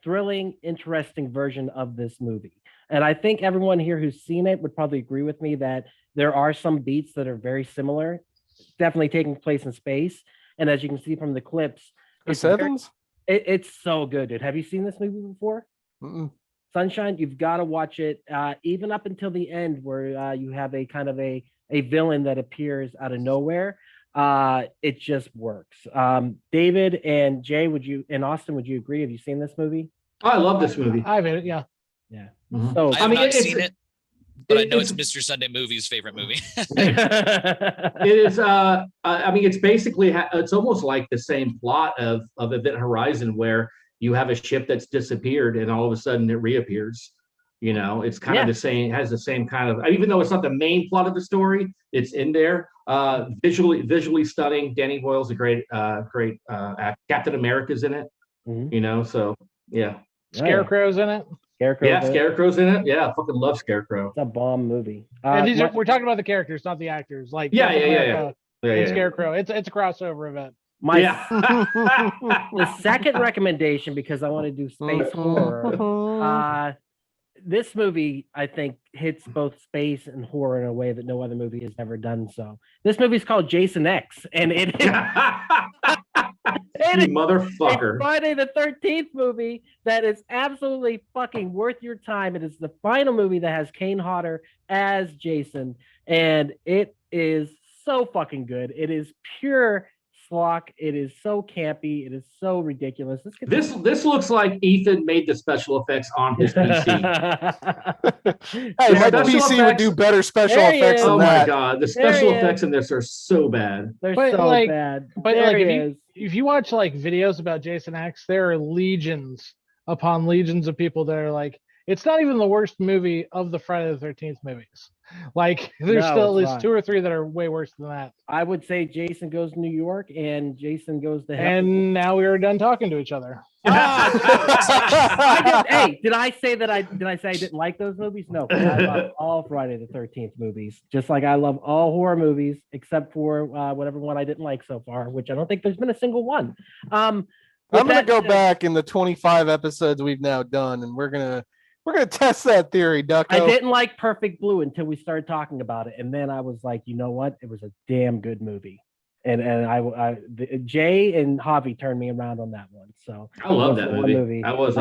thrilling, interesting version of this movie. And I think everyone here who's seen it would probably agree with me that there are some beats that are very similar, definitely taking place in space. And as you can see from the clips, it's so good, dude. Have you seen this movie before? Mm-mm. Sunshine, you've got to watch it, even up until the end where you have a kind of a villain that appears out of nowhere. It just works. David and Jay, Austin, would you agree? Have you seen this movie? Oh, I love this movie. I've seen it, yeah. Yeah. Mm-hmm. So I have not seen it, but I know it's Mr. Sunday Movie's favorite movie. It is. It's basically it's almost like the same plot of Event Horizon, where you have a ship that's disappeared and all of a sudden it reappears. It's kind of the same, has the same kind of, even though it's not the main plot of the story, it's in there. Visually stunning. Danny Boyle's a great actor. Captain America's in it. Mm-hmm. So yeah. Scarecrow's in it. Scarecrow's in it. Yeah, I fucking love Scarecrow. It's a bomb movie. And we're talking about the characters, not the actors. Like yeah. Scarecrow. It's a crossover event. The second recommendation, because I want to do space horror. This movie, I think, hits both space and horror in a way that no other movie has ever done so. This movie is called Jason X, and it is motherfucker. Friday the 13th movie that is absolutely fucking worth your time. It is the final movie that has Kane Hodder as Jason, and it is so fucking good. It is pure schlock. It is so campy. It is so ridiculous. This looks like Ethan made the special effects on his PC. Hey, my PC would do better special effects than that. Oh my god, the special effects in this are so bad. They're so bad. But if you watch like videos about Jason X, there are legions upon legions of people that are like, it's not even the worst movie of the Friday the 13th movies. Like, there's still at least 2 or 3 that are way worse than that. I would say Jason Goes to New York and Jason Goes to Hell. And now we are done talking to each other. Did I say I didn't like those movies? No, I love all Friday the 13th movies, just like I love all horror movies except for whatever one I didn't like so far, which I don't think there's been a single one. I'm going to go back in the 25 episodes we've now done, and we're going to We're gonna test that theory, Ducko. I didn't like Perfect Blue until we started talking about it, and then I was like, you know what? It was a damn good movie. And Jay and Javi turned me around on that one. So I love that movie. That was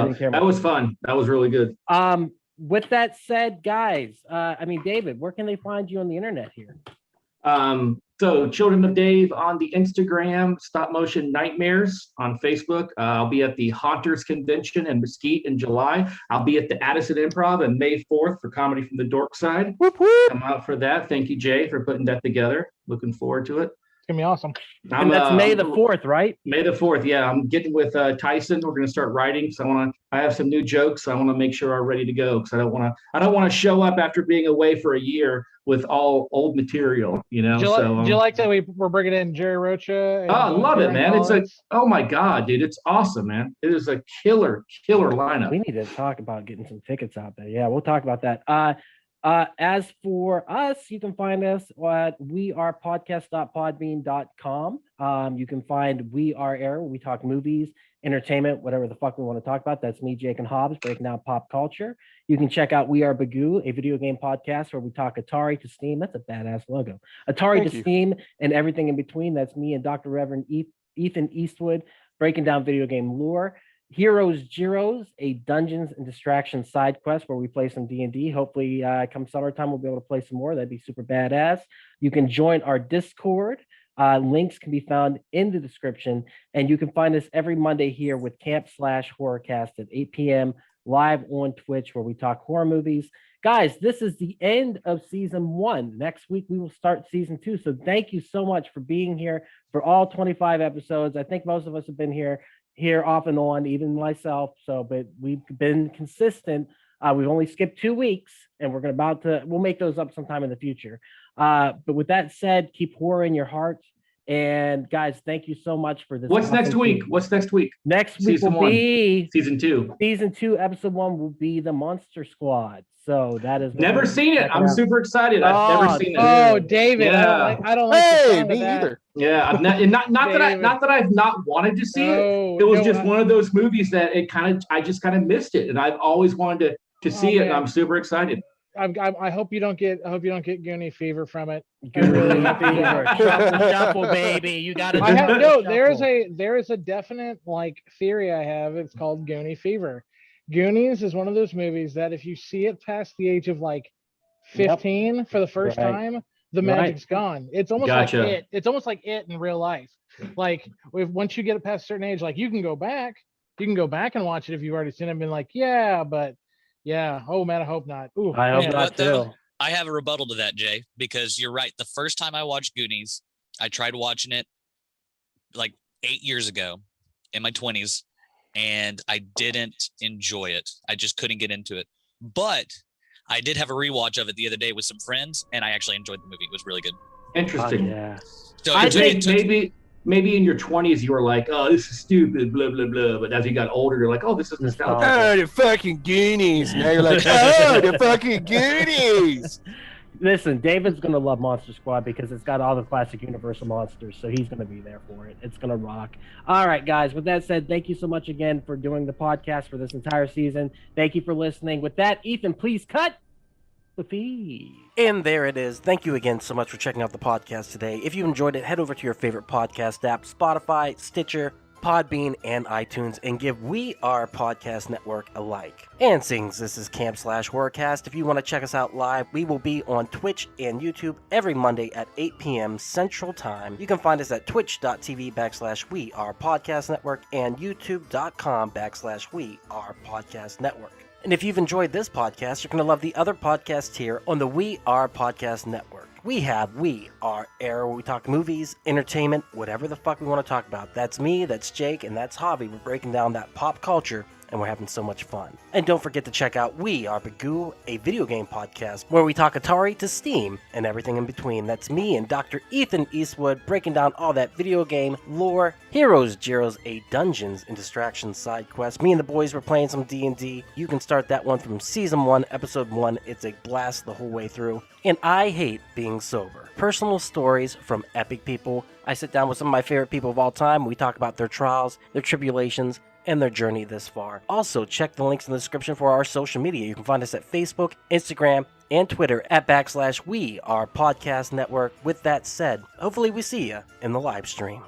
fun. That was really good. With that said, guys, David, where can they find you on the internet here? So Children of Dave on the Instagram, Stop Motion Nightmares on Facebook. I'll be at the Haunters Convention in Mesquite in July. I'll be at the Addison Improv on May 4th for Comedy from the Dork Side. Whoop, whoop. Come out for that. Thank you, Jay, for putting that together. Looking forward to it. It's going to be awesome. And that's May the 4th, right? May the 4th, yeah. I'm getting with Tyson. We're going to start writing. So I have some new jokes. I want to make sure I'm ready to go because I don't want to show up after being away for a year with all old material, you know. Do you like that we're bringing in Jerry Rocha? I love it, man. It's like, oh my God, dude, it's awesome, man. It is a killer lineup. We need to talk about getting some tickets out there. Yeah, we'll talk about that. As for us, you can find us at wearepodcast.podbean.com. You can find We Are Air, where we talk movies, entertainment, whatever the fuck we want to talk about. That's me, Jake, and Hobbs, breaking down pop culture. You can check out We Are Bagu, a video game podcast where we talk Atari to Steam. That's a badass logo. Atari to Steam and everything in between. That's me and Dr. Reverend Ethan Eastwood breaking down video game lore. Heroes Gyros, a Dungeons and Distractions side quest where we play some D&D. Hopefully, come summertime, we'll be able to play some more. That'd be super badass. You can join our Discord. Links can be found in the description. And you can find us every Monday here with Slash Horrorcast at 8 p.m. live on Twitch where we talk horror movies. Guys, this is the end of season 1. Next week, we will start season 2. So thank you so much for being here for all 25 episodes. I think most of us have been here off and on, even myself. But we've been consistent. We've only skipped 2 weeks, and we'll make those up sometime in the future. But with that said, keep horror in your heart. And guys, thank you so much for this. What's next week? Next week will be season 2. Season 2, episode 1 will be the Monster Squad. So that is never seen it. I'm super excited. I've never seen it. Oh, David, yeah. I don't like. Hey, me either. Yeah, not that I've not wanted to see it. It was just one of those movies that I just kind of missed it, and I've always wanted to see it. And I'm super excited. I hope you don't get Goonie fever from it. Goonie fever, shuffle, baby. You got to. No, there is a definite theory I have. It's called Goonie fever. Goonies is one of those movies that if you see it past the age of 15 for the first time, the magic's gone. It's almost like it. It's almost like it in real life. Once you get it past a certain age, you can go back and watch it if you've already seen it and been like, yeah, but yeah. Oh man, I hope not. Ooh, I hope not too. I have a rebuttal to that, Jay, because you're right. The first time I watched Goonies, I tried watching it 8 years ago in my 20s. And I didn't enjoy it. I just couldn't get into it. But I did have a rewatch of it the other day with some friends, and I actually enjoyed the movie. It was really good. Interesting. Yeah. So I think maybe in your 20s you were like, oh, this is stupid, blah blah blah. But as you got older, you're like, oh, this is nostalgic. Oh, the fucking Goonies. Now you're like, oh, the fucking Goonies. Listen, David's going to love Monster Squad because it's got all the classic Universal monsters, so he's going to be there for it. It's going to rock. All right, guys, with that said, thank you so much again for doing the podcast for this entire season. Thank you for listening. With that, Ethan, please cut the feed. And there it is. Thank you again so much for checking out the podcast today. If you enjoyed it, head over to your favorite podcast app, Spotify, Stitcher, Podbean, and iTunes, and give We Are Podcast Network a like. And since this is Slash Horrorcast, if you want to check us out live, we will be on Twitch and YouTube every Monday at 8 p.m. Central Time. You can find us at twitch.tv/We Are Podcast Network and youtube.com/We Are Podcast Network. And if you've enjoyed this podcast, you're going to love the other podcasts here on the We Are Podcast Network. We have We Are Air, where we talk movies, entertainment, whatever the fuck we want to talk about. That's me, that's Jake, and that's Javi. We're breaking down that pop culture, and we're having so much fun. And don't forget to check out We Are Bagu, a video game podcast, where we talk Atari to Steam and everything in between. That's me and Dr. Ethan Eastwood breaking down all that video game lore. Heroes Gyros, a Dungeons and Distractions side quest. Me and the boys were playing some D&D. You can start that one from Season 1, Episode 1. It's a blast the whole way through. And I Hate Being Sober. Personal stories from epic people. I sit down with some of my favorite people of all time. We talk about their trials, their tribulations, and their journey this far. Also, check the links in the description for our social media. You can find us at Facebook, Instagram, and Twitter at /We Are Podcast Network. With that said, hopefully we see you in the live stream.